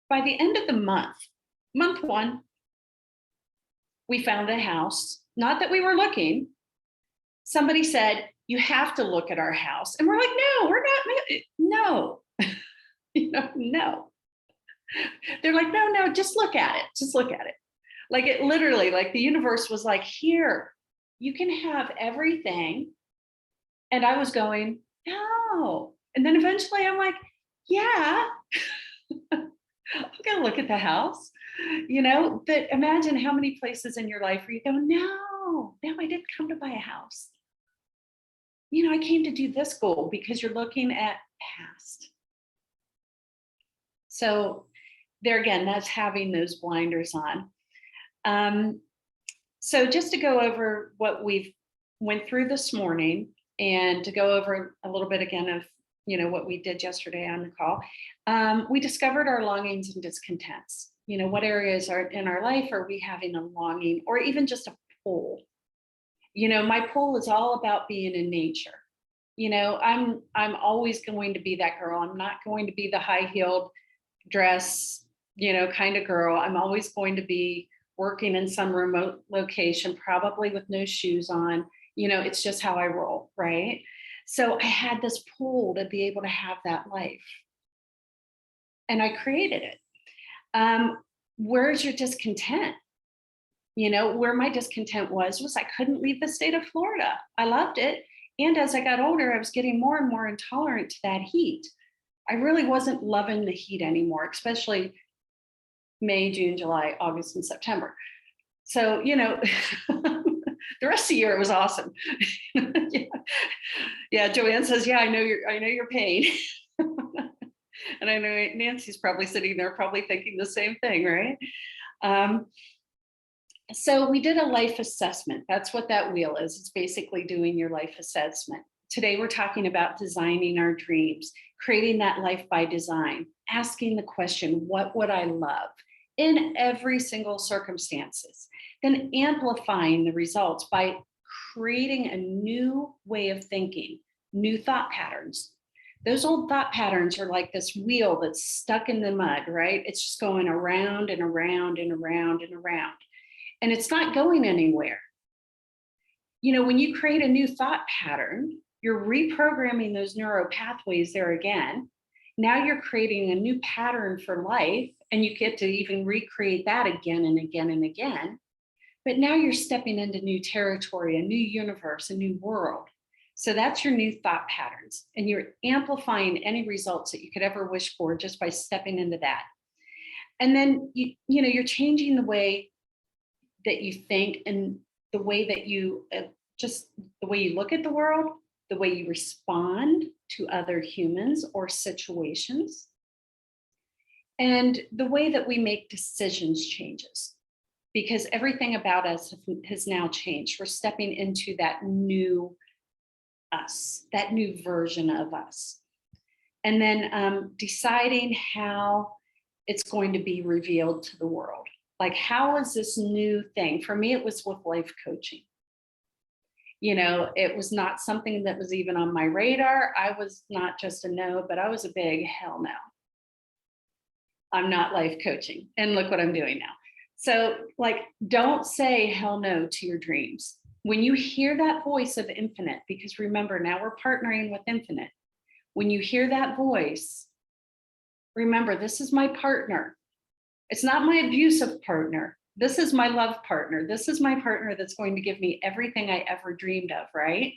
[SPEAKER 1] By the end of the month one, we found a house. Not that we were looking. Somebody said, you have to look at our house. And we're like, no, we're not. No, no. They're like, no, just look at it. Just look at it. Like, it literally, like, the universe was like, here, you can have everything. And I was going, no. And then eventually I'm like, yeah, I'm gonna look at the house, but imagine how many places in your life where you go, no, I didn't come to buy a house. I came to do this goal, because you're looking at past. So there again, that's having those blinders on. So just to go over what we've went through this morning, and to go over a little bit again of what we did yesterday on the call, we discovered our longings and discontents. What areas are in our life are we having a longing, or even just a pull? My pull is all about being in nature. I'm always going to be that girl. I'm not going to be the high-heeled dress, kind of girl. I'm always going to be working in some remote location, probably with no shoes on. It's just how I roll, right? So I had this pull to be able to have that life, and I created it. Where's your discontent? Where my discontent was I couldn't leave the state of Florida. I loved it. And as I got older, I was getting more and more intolerant to that heat. I really wasn't loving the heat anymore, especially May, June, July, August, and September. So, the rest of the year it was awesome. Yeah, Joanne says, yeah, I know your pain. And I know Nancy's probably sitting there probably thinking the same thing, right? So we did a life assessment. That's what that wheel is. It's basically doing your life assessment. Today, we're talking about designing our dreams, creating that life by design, asking the question, what would I love in every single circumstances? Then amplifying the results by creating a new way of thinking, new thought patterns. Those old thought patterns are like this wheel that's stuck in the mud, right? It's just going around and around and around and around. And it's not going anywhere. When you create a new thought pattern, you're reprogramming those neural pathways there again. Now you're creating a new pattern for life, and you get to even recreate that again and again and again. But now you're stepping into new territory, a new universe, a new world. So that's your new thought patterns, and you're amplifying any results that you could ever wish for just by stepping into that. And then you're changing the way that you think, and the way that you just the way you look at the world, the way you respond to other humans or situations, and the way that we make decisions changes, because everything about us has now changed. We're stepping into that new us, that new version of us. And then deciding how it's going to be revealed to the world. Like, how is this new thing? For me, it was with life coaching. It was not something that was even on my radar. I was not just a no, but I was a big hell no. I'm not life coaching. And look what I'm doing now. So, don't say hell no to your dreams. When you hear that voice of infinite, because remember, now we're partnering with infinite. When you hear that voice, remember, this is my partner. It's not my abusive partner. This is my love partner. This is my partner that's going to give me everything I ever dreamed of, right?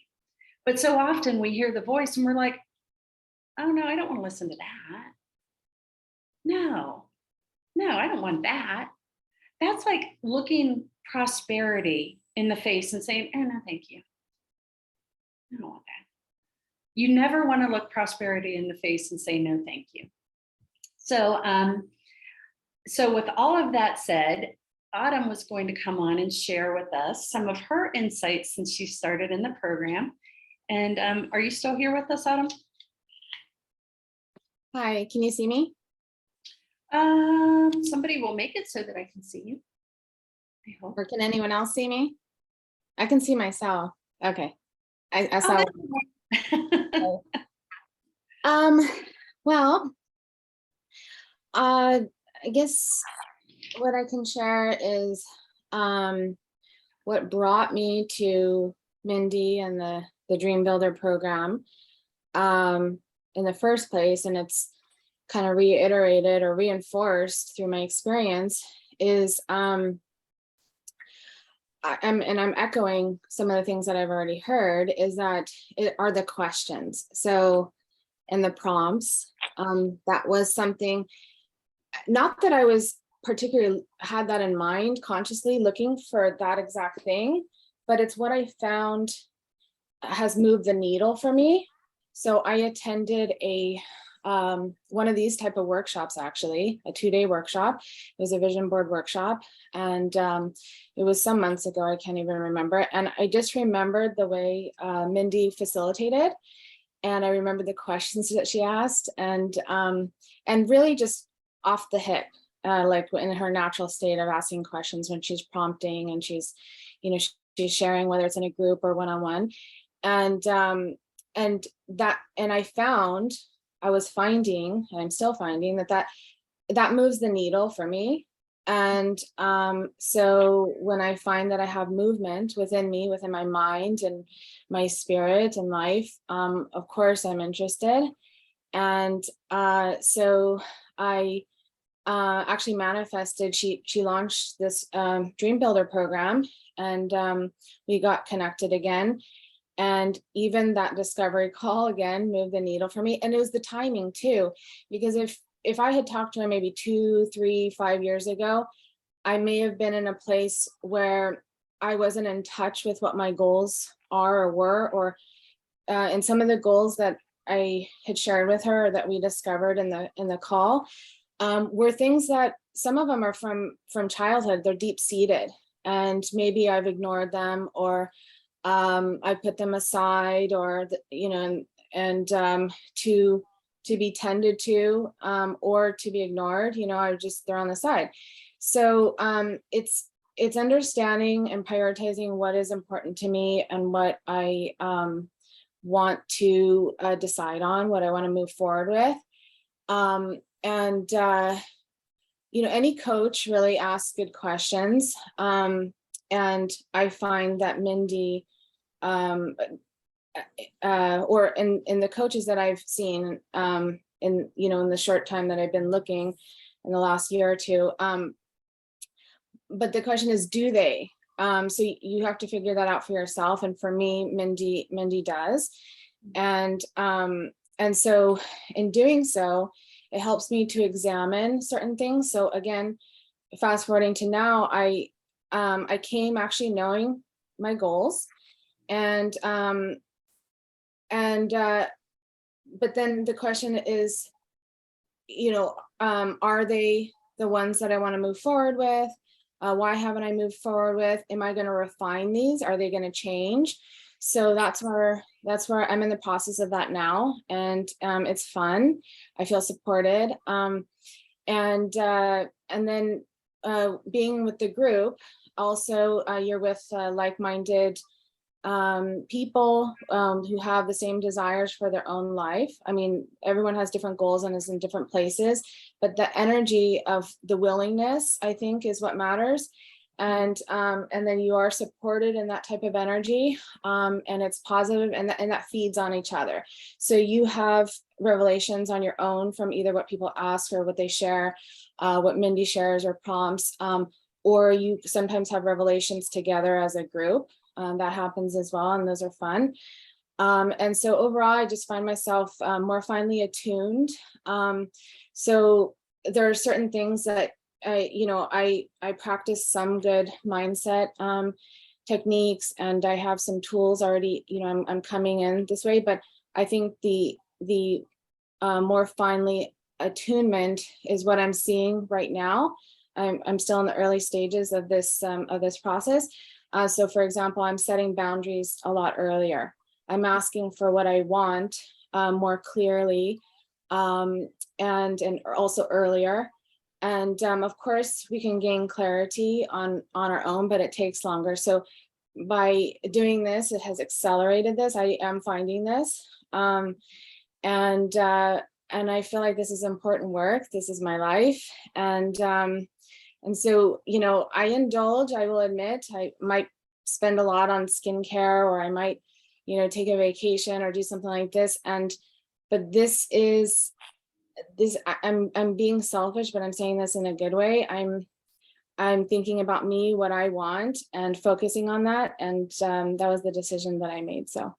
[SPEAKER 1] But so often we hear the voice and we're like, oh no, I don't want to listen to that. No, I don't want that. That's like looking prosperity in the face and saying, oh no, thank you. I don't want that. You never want to look prosperity in the face and say, no, thank you. So, so with all of that said, Autumn was going to come on and share with us some of her insights since she started in the program. And are you still here with us, Autumn?
[SPEAKER 4] Hi, can you see me?
[SPEAKER 1] Somebody will make it so that I can see you. I hope.
[SPEAKER 4] Or can anyone else see me? I can see myself. Okay. I saw. Well, I guess what I can share is what brought me to Mindy and the Dream Builder program in the first place, and it's kind of reiterated or reinforced through my experience, is I'm echoing some of the things that I've already heard, is that it are the questions. So and the prompts. That was something, not that I was particularly had that in mind consciously looking for that exact thing, but it's what I found has moved the needle for me. So I attended a one of these type of workshops, actually, a 2-day workshop. It was a vision board workshop. And it was some months ago, I can't even remember. And I just remembered the way Mindy facilitated. And I remember the questions that she asked, and really just off the hip, like in her natural state of asking questions when she's prompting and she's, you know, she's sharing, whether it's in a group or one-on-one. And I was finding, and I'm still finding that moves the needle for me. And so when I find that I have movement within me, within my mind and my spirit and life, of course I'm interested. And so I actually manifested, she launched this Dream Builder program, and we got connected again. And even that discovery call again moved the needle for me. And it was the timing too, because if I had talked to her maybe 2, 3, 5 years ago, I may have been in a place where I wasn't in touch with what my goals are or were, or and some of the goals that I had shared with her, that we discovered in the call, were things that some of them are from childhood. They're deep seated, and maybe I've ignored them, or I put them aside, or you know, and to be tended to, or to be ignored, you know, I just throw on the side. So it's understanding and prioritizing what is important to me and what I want to decide on, what I want to move forward with. You know, any coach really asks good questions. And I find that Mindy, or in the coaches that I've seen, in, you know, in the short time that I've been looking in the last year or two, but the question is, do they? So you have to figure that out for yourself. And for me, Mindy does. And so in doing so, it helps me to examine certain things. So again, fast forwarding to now, I came actually knowing my goals, but then the question is, you know, are they the ones that I want to move forward with? Why haven't I moved forward with? Am I going to refine these? Are they going to change? So that's where I'm in the process of that now, and it's fun. I feel supported, and then being with the group, also you're with like-minded people who have the same desires for their own life. I mean, everyone has different goals and is in different places, but the energy of the willingness, I think, is what matters. And then you are supported in that type of energy, and it's positive, and that feeds on each other. So you have revelations on your own from either what people ask or what they share, what Mindy shares or prompts, or you sometimes have revelations together as a group. That happens as well, and those are fun. And so overall, I just find myself more finely attuned. So there are certain things that I practice some good mindset techniques, and I have some tools already, you know, I'm coming in this way, but I think the more finely attunement is what I'm seeing right now. I'm still in the early stages of this process. So for example, I'm setting boundaries a lot earlier. I'm asking for what I want more clearly, and also earlier. And of course, we can gain clarity on our own, but it takes longer. So by doing this, it has accelerated this. I am finding this. And I feel like this is important work. This is my life. And so, you know, I indulge, I will admit, I might spend a lot on skincare, or I might, you know, take a vacation or do something like this. But this, I'm being selfish, but I'm saying this in a good way. I'm thinking about me, what I want, and focusing on that. And that was the decision that I made. So.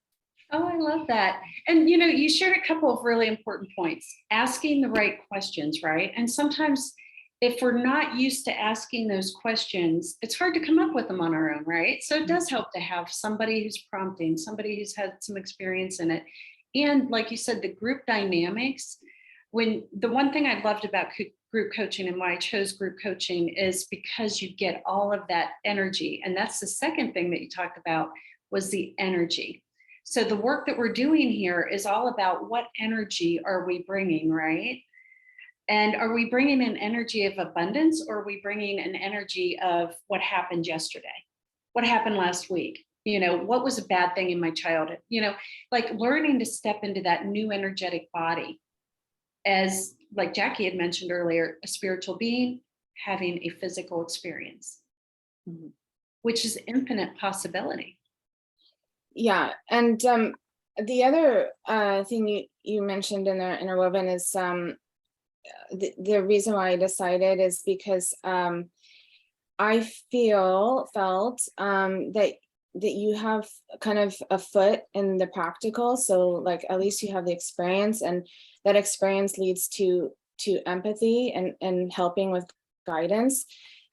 [SPEAKER 1] Oh, I love that. And you shared a couple of really important points. Asking the right questions, right? And sometimes if we're not used to asking those questions, it's hard to come up with them on our own, right? So it does help to have somebody who's prompting, somebody who's had some experience in it. And like you said, the group dynamics, when the one thing I loved about group coaching and why I chose group coaching is because you get all of that energy. And that's the second thing that you talked about was the energy. So the work that we're doing here is all about what energy are we bringing, right? And are we bringing an energy of abundance, or are we bringing an energy of what happened yesterday? What happened last week? What was a bad thing in my childhood? Like learning to step into that new energetic body as, like Jackie had mentioned earlier, a spiritual being having a physical experience, which is infinite possibility.
[SPEAKER 4] Yeah, and the other thing you mentioned in the interwoven is the reason why I decided is because I felt that you have kind of a foot in the practical, so like at least you have the experience, and that experience leads to empathy and helping with guidance,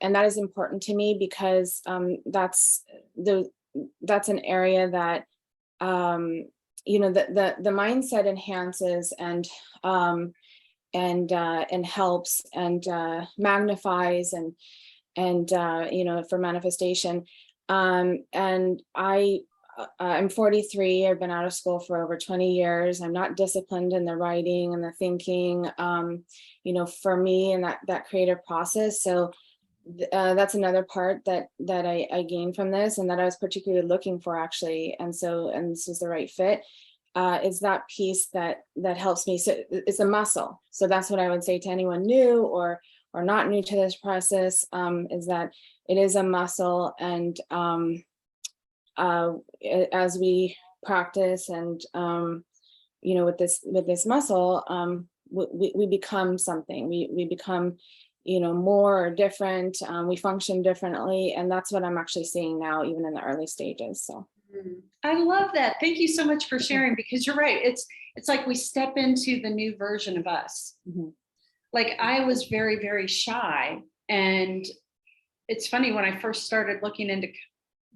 [SPEAKER 4] and that is important to me because that's an area that the mindset enhances and helps and magnifies and for manifestation. And I'm 43. I've been out of school for over 20 years. I'm not disciplined in the writing and the thinking, for me, and that creative process. So that's another part that I gained from this, and that I was particularly looking for, actually. And this was the right fit. Is that piece that helps me. So it's a muscle. So that's what I would say to anyone new or not new to this process, is that it is a muscle, and as we practice and with this muscle, we become something. We become more different. We function differently, and that's what I'm actually seeing now, even in the early stages. So
[SPEAKER 1] I love that. Thank you so much for sharing, because you're right. It's like we step into the new version of us. Like I was very, very shy, and it's funny, when I first started looking into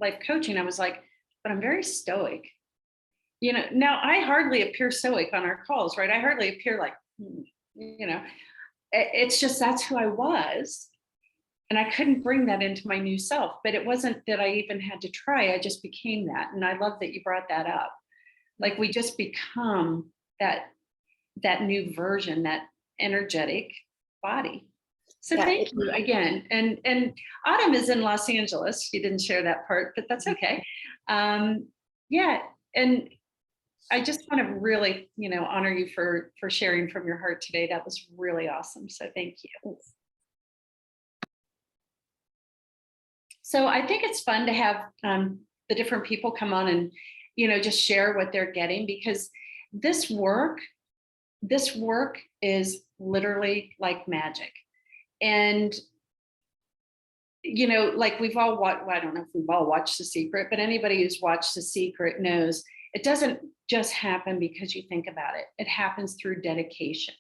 [SPEAKER 1] life coaching, I was like, but I'm very stoic. Now I hardly appear stoic on our calls, right? I hardly appear like, it's just, that's who I was. And I couldn't bring that into my new self, but it wasn't that I even had to try. I just became that. And I love that you brought that up. Like we just become that new version, that energetic body. So
[SPEAKER 4] yeah.
[SPEAKER 1] thank you again. And Autumn is in Los Angeles. She didn't share that part, but that's okay. Yeah. And I just want to really, honor you for sharing from your heart today. That was really awesome. So thank you. So I think it's fun to have the different people come on and, just share what they're getting, because this work is literally like magic. And, like we've all watched, well, I don't know if we've all watched The Secret, but anybody who's watched The Secret knows it doesn't just happen because you think about it. It happens through dedication.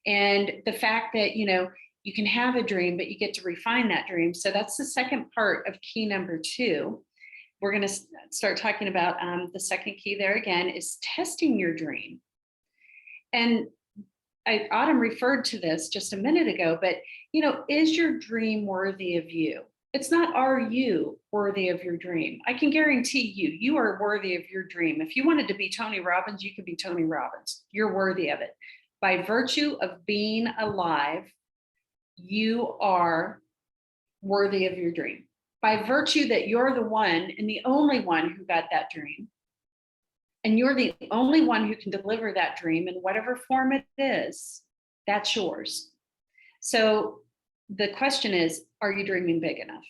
[SPEAKER 1] And the fact that, you can have a dream, but you get to refine that dream. So that's the second part of key number 2. We're going to start talking about the second key there again is testing your dream. And Autumn referred to this just a minute ago, but, is your dream worthy of you? It's not, are you worthy of your dream? I can guarantee you are worthy of your dream. If you wanted to be Tony Robbins, you could be Tony Robbins. You're worthy of it. By virtue of being alive, you are worthy of your dream. By virtue that you're the one and the only one who got that dream, and you're the only one who can deliver that dream in whatever form it is, that's yours. So the question is, are you dreaming big enough?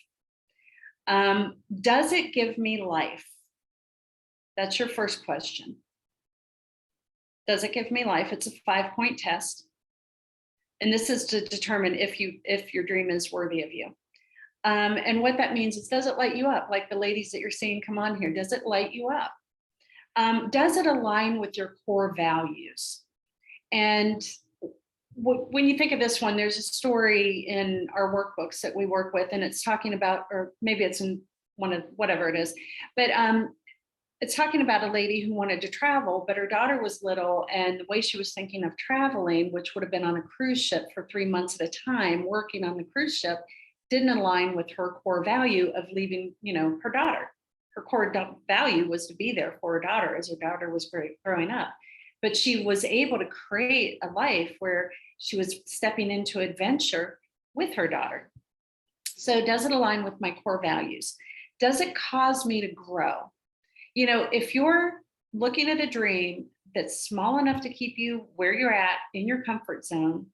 [SPEAKER 1] Does it give me life? That's your first question. Does it give me life? It's a 5-point test. And this is to determine if your dream is worthy of you. And what that means is, does it light you up? Like the ladies that you're seeing come on here, does it light you up? Does it align with your core values? And when you think of this one, there's a story in our workbooks that we work with, and it's talking about, or maybe it's in one of whatever it is, but it's talking about a lady who wanted to travel, but her daughter was little, and the way she was thinking of traveling, which would have been on a cruise ship for 3 months at a time, working on the cruise ship, didn't align with her core value of leaving, her daughter. Her core value was to be there for her daughter as her daughter was growing up. But she was able to create a life where she was stepping into adventure with her daughter. So does it align with my core values? Does it cause me to grow? If you're looking at a dream that's small enough to keep you where you're at in your comfort zone,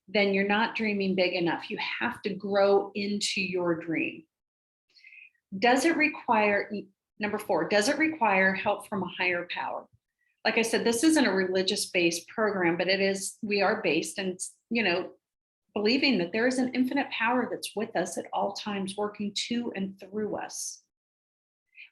[SPEAKER 1] then you're not dreaming big enough. You have to grow into your dream. Does it require, number 4, does it require help from a higher power? Like I said, this isn't a religious-based program, but we are based in, believing that there is an infinite power that's with us at all times, working to and through us.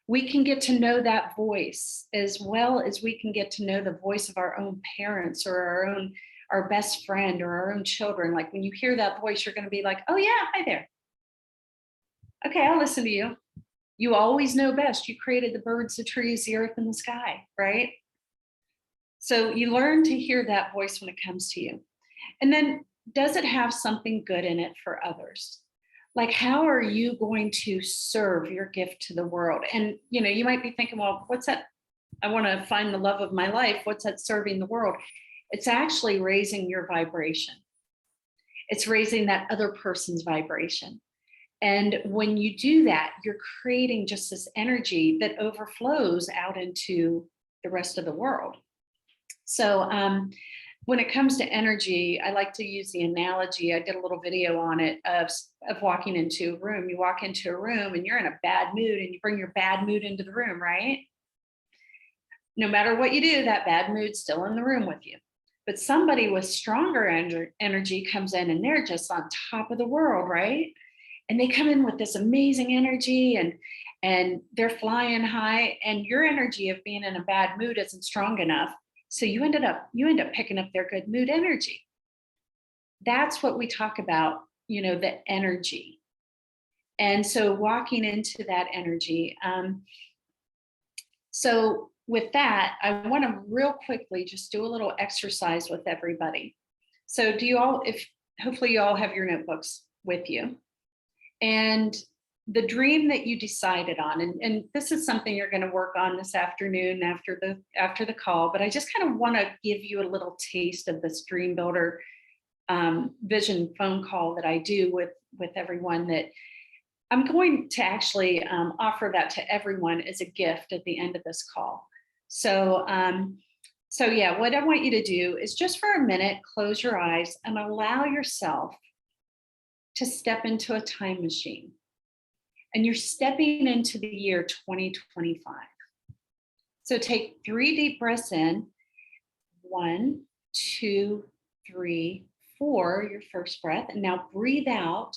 [SPEAKER 1] We can get to know that voice as well as we can get to know the voice of our own parents or our best friend or our own children. Like when you hear that voice, you're going to be like, oh yeah, hi there. Okay, I'll listen to you. You always know best. You created the birds, the trees, the earth, and the sky, right? So you learn to hear that voice when it comes to you. And then does it have something good in it for others? Like, how are you going to serve your gift to the world? And, you might be thinking, well, what's that? I want to find the love of my life. What's that serving the world? It's actually raising your vibration. It's raising that other person's vibration. And when you do that, you're creating just this energy that overflows out into the rest of the world. So when it comes to energy, I like to use the analogy. I did a little video on it of walking into a room. You walk into a room and you're in a bad mood and you bring your bad mood into the room, right? No matter what you do, that bad mood's still in the room with you. But somebody with stronger energy comes in and they're just on top of the world, right? And they come in with this amazing energy and they're flying high, and your energy of being in a bad mood isn't strong enough. So you end up picking up their good mood energy. That's what we talk about, the energy. And so walking into that energy. So with that, I want to real quickly just do a little exercise with everybody. So hopefully you all have your notebooks with you. And the dream that you decided on, and this is something you're going to work on this afternoon after the call, but I just kind of want to give you a little taste of this Dream Builder vision phone call that I do with everyone, that I'm going to actually offer that to everyone as a gift at the end of this call. So yeah, what I want you to do is just for a minute, close your eyes and allow yourself to step into a time machine. And you're stepping into the year 2025. So take 3 deep breaths in. 1, 2, 3, 4, your first breath. And now breathe out.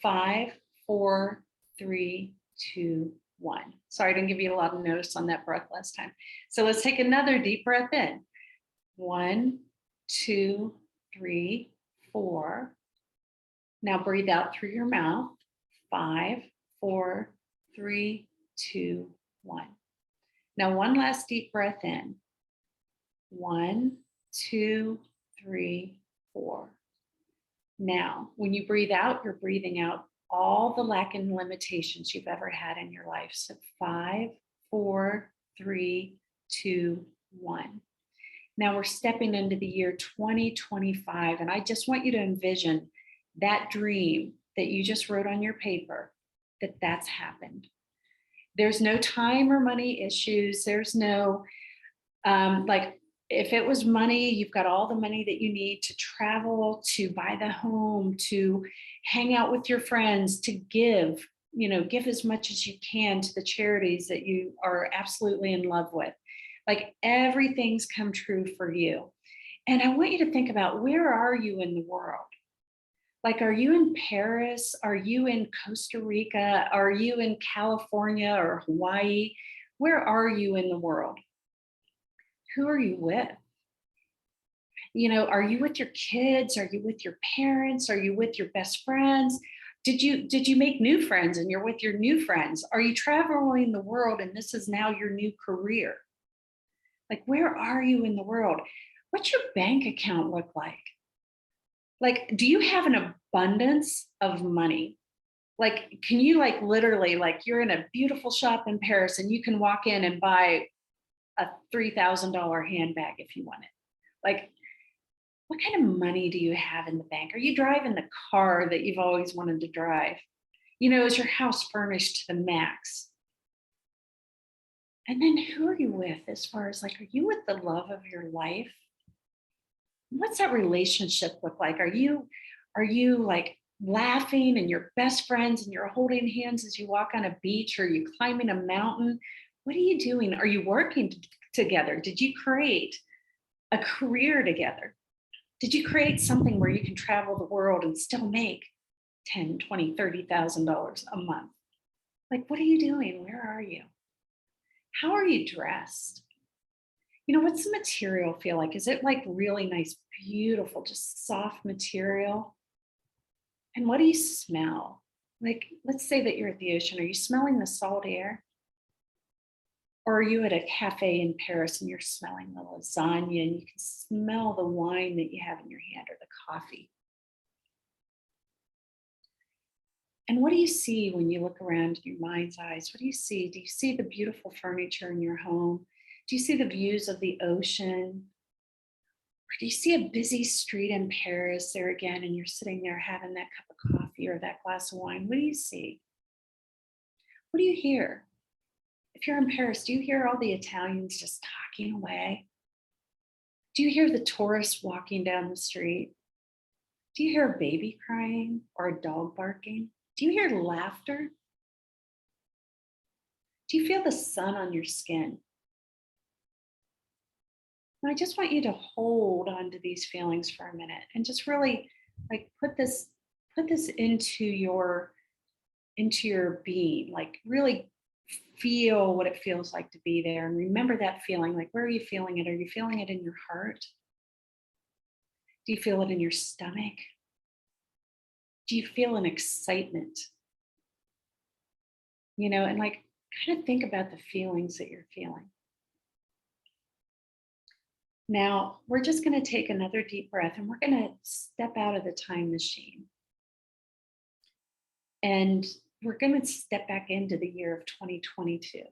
[SPEAKER 1] 5, 4, 3, 2, 1. Sorry, I didn't give you a lot of notice on that breath last time. So let's take another deep breath in. 1, 2, 3, 4. Now breathe out through your mouth. 5, 4, 3, 2, 1. Now one last deep breath in. 1, 2, 3, 4. Now, when you breathe out, you're breathing out all the lack and limitations you've ever had in your life. So 5, 4, 3, 2, 1. Now we're stepping into the year 2025, and I just want you to envision that dream that you just wrote on your paper, that's happened. There's no time or money issues. There's no, if it was money, you've got all the money that you need to travel, to buy the home, to hang out with your friends, to give as much as you can to the charities that you are absolutely in love with. Like everything's come true for you. And I want you to think about, where are you in the world? Like, are you in Paris? Are you in Costa Rica? Are you in California or Hawaii? Where are you in the world? who are you with? You know, are you with your kids? Are you with your parents? Are you with your best friends? Did you make new friends and you're with your new friends? Are you traveling the world and this is now your new career? Like, where are you in the world? What's your bank account look like? Like, do you have an abundance of money? Like, can you like literally, like you're in a beautiful shop in Paris and you can walk in and buy a $3,000 handbag if you want it? Like, what kind of money do you have in the bank? Are you driving the car that you've always wanted to drive? You know, is your house furnished to the max? And then who are you with as far as like, are you with the love of your life? What's that relationship look like? Are you like laughing and you're best friends and you're holding hands as you walk on a beach, or are you climbing a mountain? What are you doing? Are you working together? Did you create a career together? Did you create something where you can travel the world and still make 10, 20, $30,000 a month? Like, what are you doing? Where are you? How are you dressed? You know, what's the material feel like? Is it like really nice, beautiful, just soft material? And what do you smell? Like, let's say that you're at the ocean. Are you smelling the salt air? Or are you at a cafe in Paris and you're smelling the lasagna and you can smell the wine that you have in your hand or the coffee? And what do you see when you look around in your mind's eyes? What do you see? Do you see the beautiful furniture in your home? Do you see the views of the ocean? Or do you see a busy street in Paris there again and you're sitting there having that cup of coffee or that glass of wine? What do you see? What do you hear? If you're in Paris, do you hear all the Italians just talking away? Do you hear the tourists walking down the street? Do you hear a baby crying or a dog barking? Do you hear laughter? Do you feel the sun on your skin? And I just want you to hold on to these feelings for a minute and just really like put this into your being, like really feel what it feels like to be there and remember that feeling. Like, where are you feeling it? Are you feeling it in your heart? Do you feel it in your stomach? Do you feel an excitement? You know, and like kind of think about the feelings that you're feeling. Now, we're just going to take another deep breath and we're going to step out of the time machine. And we're going to step back into the year of 2022.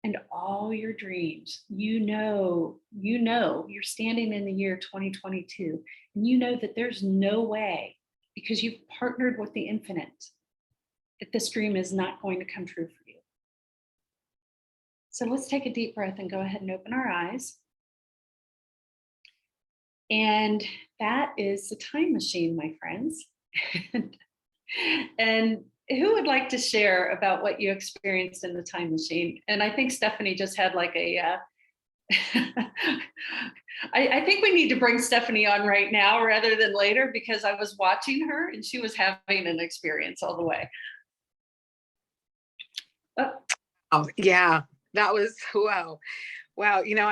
[SPEAKER 1] And all your dreams, you know, you're standing in the year 2022, and you know that there's no way, because you've partnered with the infinite, that this dream is not going to come true for you. So let's take a deep breath and go ahead and open our eyes. And that is the time machine, my friends. And who would like to share about what you experienced in the time machine? And I think Stephanie just had like a, I think we need to bring Stephanie on right now rather than later, because I was watching her and she was having an experience all the way.
[SPEAKER 5] Oh yeah, that was wow. You know,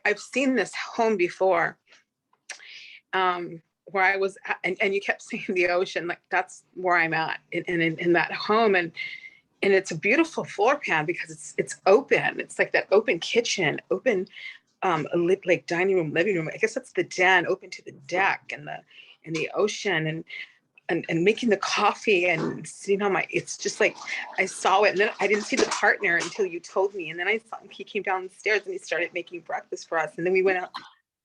[SPEAKER 5] I've seen this home before. Where I was at, and you kept saying the ocean, like that's where I'm at in that home, and it's a beautiful floor plan because it's open. It's like that open kitchen, open like dining room, living room. I guess that's the den, open to the deck and the ocean, and making the coffee and sitting on my. It's just like I saw it, and then I didn't see the partner until you told me, and then I saw him. He came downstairs and he started making breakfast for us, and then we went out.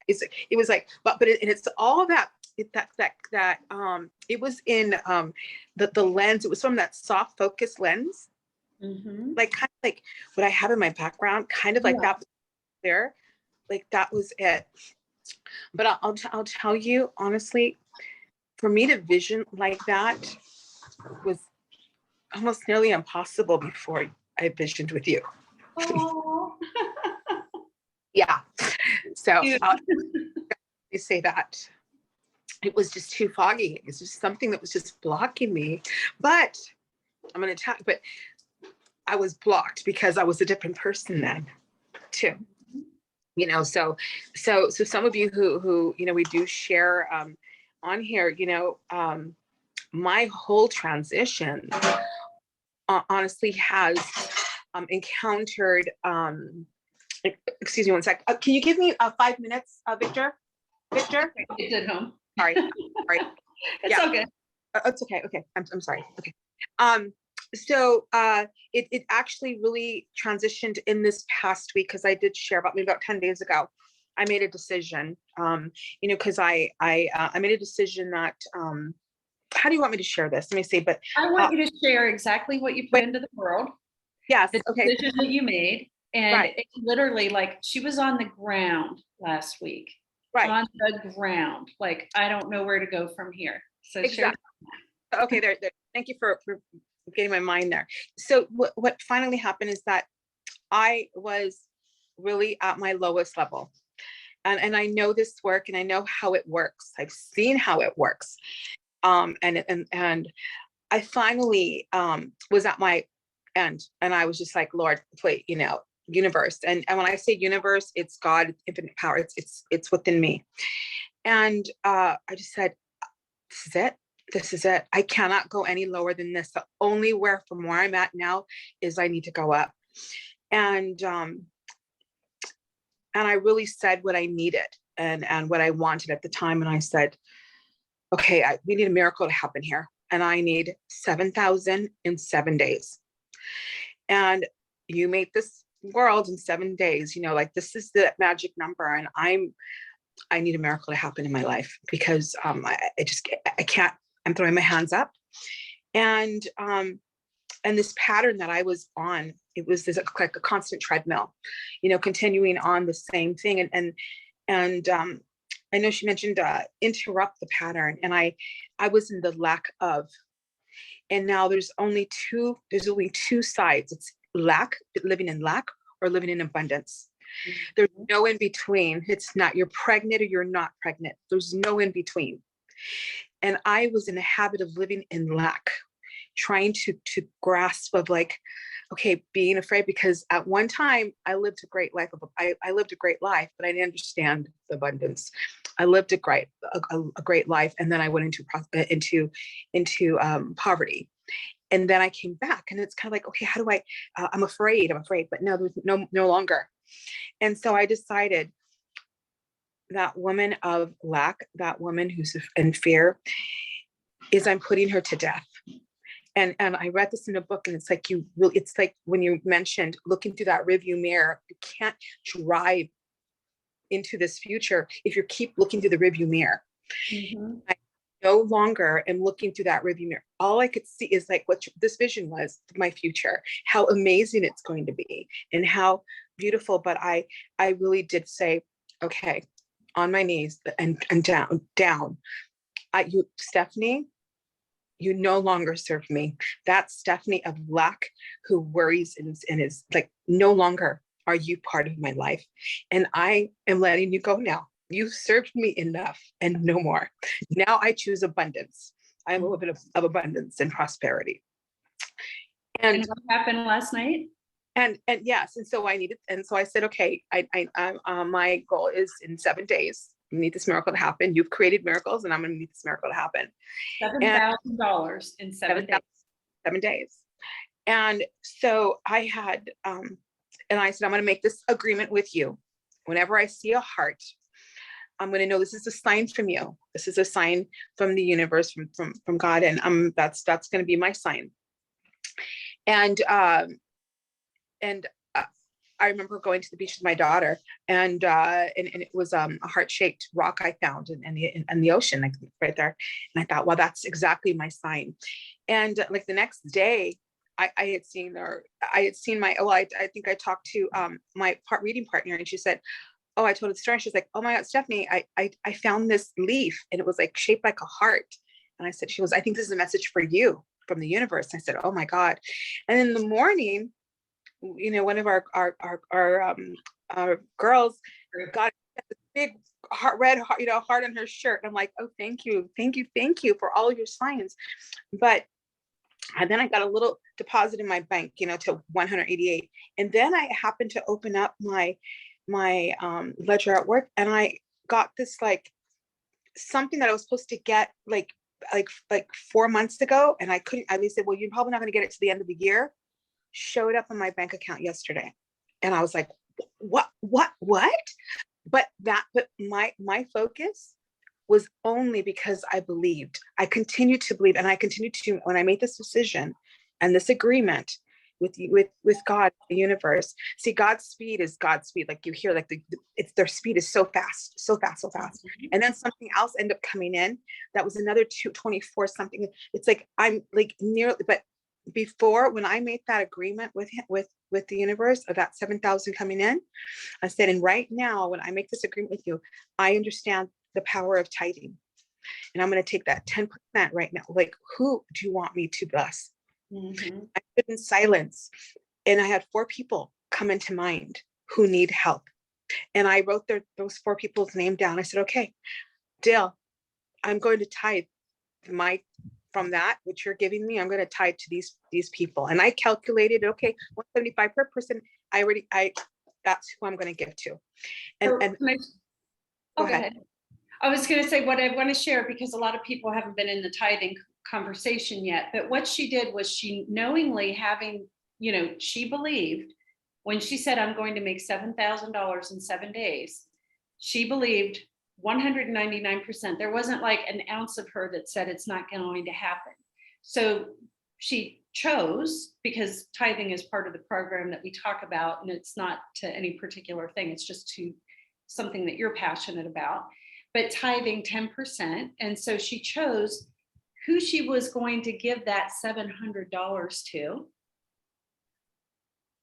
[SPEAKER 5] It was like, but it's all that. It was in the lens. It was from that soft focus lens, like kind of like what I have in my background, kind of like that there, like that was it. But I'll tell you honestly, for me to vision like that was almost nearly impossible before I visioned with you.
[SPEAKER 1] Oh.
[SPEAKER 5] Yeah. So you say that. It was just too foggy. It's just something that was just blocking me. But I'm going to talk, but I was blocked because I was a different person then. too. So some of you who we do share on here, my whole transition honestly has encountered excuse me one sec. Can you give me 5 minutes, Victor?
[SPEAKER 1] It's at home.
[SPEAKER 5] Sorry.
[SPEAKER 1] It's
[SPEAKER 5] Yeah.
[SPEAKER 1] all good.
[SPEAKER 5] It's okay. Okay. I'm sorry. Okay. So it actually really transitioned in this past week, because I did share maybe about 10 days ago. I made a decision, because I made a decision that, how do you want me to share this? Let me see, but
[SPEAKER 1] I want you to share exactly what you put into the world,
[SPEAKER 5] yes,
[SPEAKER 1] the
[SPEAKER 5] okay,
[SPEAKER 1] decision that you made. And
[SPEAKER 5] Right.
[SPEAKER 1] it's literally like she was on the ground last week.
[SPEAKER 5] right,
[SPEAKER 1] On the ground. Like, I don't know where to go from here. So share.
[SPEAKER 5] exactly. Okay, there. Thank you for getting my mind there. So what finally happened is that I was really at my lowest level. And I know this work, and I know how it works. I've seen how it works. And I finally was at my end, and I was just like, Lord, wait, universe. And when I say universe, it's God, infinite power. It's within me. And I just said, this is it. This is it. I cannot go any lower than this. The only where from where I'm at now is I need to go up. And I really said what I needed and what I wanted at the time. And I said, okay, we need a miracle to happen here. And I need 7,000 in 7 days. And you made this world in 7 days, like this is the magic number. And I need a miracle to happen in my life, because I can't, I'm throwing my hands up. And this pattern that I was on, it was like a constant treadmill, continuing on the same thing. And I know she mentioned interrupt the pattern, and I was in the lack of, and now there's only two sides. It's lack, living in lack, or living in abundance. There's no in between. It's not you're pregnant or you're not pregnant. There's no in between. And I was in the habit of living in lack, trying to grasp of like, okay, being afraid, because at one time I lived a great life. I lived a great life, but I didn't understand the abundance. I lived a great life, and then I went into poverty. And then I came back, and it's kind of like, okay, how do I'm afraid, but no, there's no longer. And so I decided that woman of lack, that woman who's in fear, I'm putting her to death. And I read this in a book, and it's like it's like when you mentioned looking through that rearview mirror, you can't drive into this future if you keep looking through the rearview mirror.
[SPEAKER 1] Mhm.
[SPEAKER 5] I no longer am looking through that rearview mirror. All I could see is like what this vision was, my future, how amazing it's going to be, and how beautiful. But I really did say, okay, on my knees and down. Stephanie, you no longer serve me. That's Stephanie of lack, who worries and is like, no longer are you part of my life. And I am letting you go now. You've served me enough and no more. Now I choose abundance. I am a little bit of abundance and prosperity.
[SPEAKER 1] And what happened last night?
[SPEAKER 5] And yes, and so I said, okay, my goal is in 7 days. You need this miracle to happen. You've created miracles, and I'm going to need this miracle to happen.
[SPEAKER 1] $7,000 in 7 days.
[SPEAKER 5] 7 days. And so I had, and I said, I'm going to make this agreement with you. Whenever I see a heart, I'm going to know this is a sign from you. This is a sign from the universe, from God, and that's going to be my sign. And I remember going to the beach with my daughter, and it was a heart-shaped rock I found in the ocean, like right there. And I thought, well, that's exactly my sign. And like the next day, I had seen I think I talked to my reading partner, and she said, oh, I told her the story. She's like, oh my God, Stephanie, I found this leaf, and it was like shaped like a heart. And I said, I think this is a message for you from the universe. I said, oh my God. And in the morning, one of our girls got a big red heart on her shirt. And I'm like, oh, thank you for all your signs. But And then I got a little deposit in my bank, to 188. And then I happened to open up my ledger at work, and I got this like something that I was supposed to get like 4 months ago, and I couldn't. They said, well, you're probably not going to get it to the end of the year. Showed up in my bank account yesterday, and I was like, what? But my focus was only because I believed. I continued to believe, and I continued to, when I made this decision and this agreement with God, the universe. See, God's speed is God's speed. Like you hear, like it's their speed is so fast, so fast, so fast. And then something else ended up coming in. That was another 224 something. It's like I'm like nearly, but before, when I made that agreement with him, with the universe of that 7,000 coming in, I said, and right now, when I make this agreement with you, I understand the power of tithing. And I'm going to take that 10% right now. Like, who do you want me to bless?
[SPEAKER 1] Mhm.
[SPEAKER 5] I stood in silence, and I had 4 people come into mind who need help. And I wrote those 4 people's name down. I said, okay, Dale, I'm going to tithe from that, which you're giving me, I'm going to tithe to these people. And I calculated, okay, 175 per person. That's who I'm going to give to. And,
[SPEAKER 1] So
[SPEAKER 5] and
[SPEAKER 1] can I-
[SPEAKER 5] go
[SPEAKER 1] oh,
[SPEAKER 5] ahead.
[SPEAKER 1] I was going to say what I want to share, because a lot of people haven't been in the tithing conversation yet, but what she did was she knowingly she believed when she said, I'm going to make $7,000 in 7 days, she believed 199%. There wasn't like an ounce of her that said it's not going to happen. So she chose, because tithing is part of the program that we talk about, and it's not to any particular thing, it's just to something that you're passionate about, but tithing 10%. And so she chose who she was going to give that $700 to,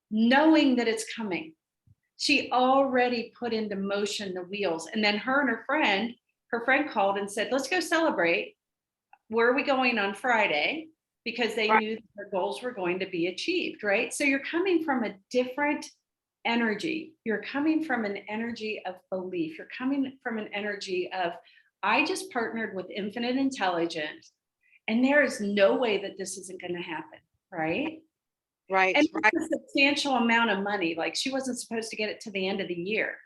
[SPEAKER 1] knowing that it's coming. She already put into motion the wheels. And then her and her friend called and said, let's go celebrate. Where are we going on Friday? Because they
[SPEAKER 5] Right.
[SPEAKER 1] knew their goals were going to be achieved, right? So you're coming from a different energy. You're coming from an energy of belief. You're coming from an energy of, I just partnered with infinite intelligence, and there is no way that this isn't going to happen, right?
[SPEAKER 5] Right,
[SPEAKER 1] And
[SPEAKER 5] right.
[SPEAKER 1] it's a substantial amount of money. Like, she wasn't supposed to get it to the end of the year.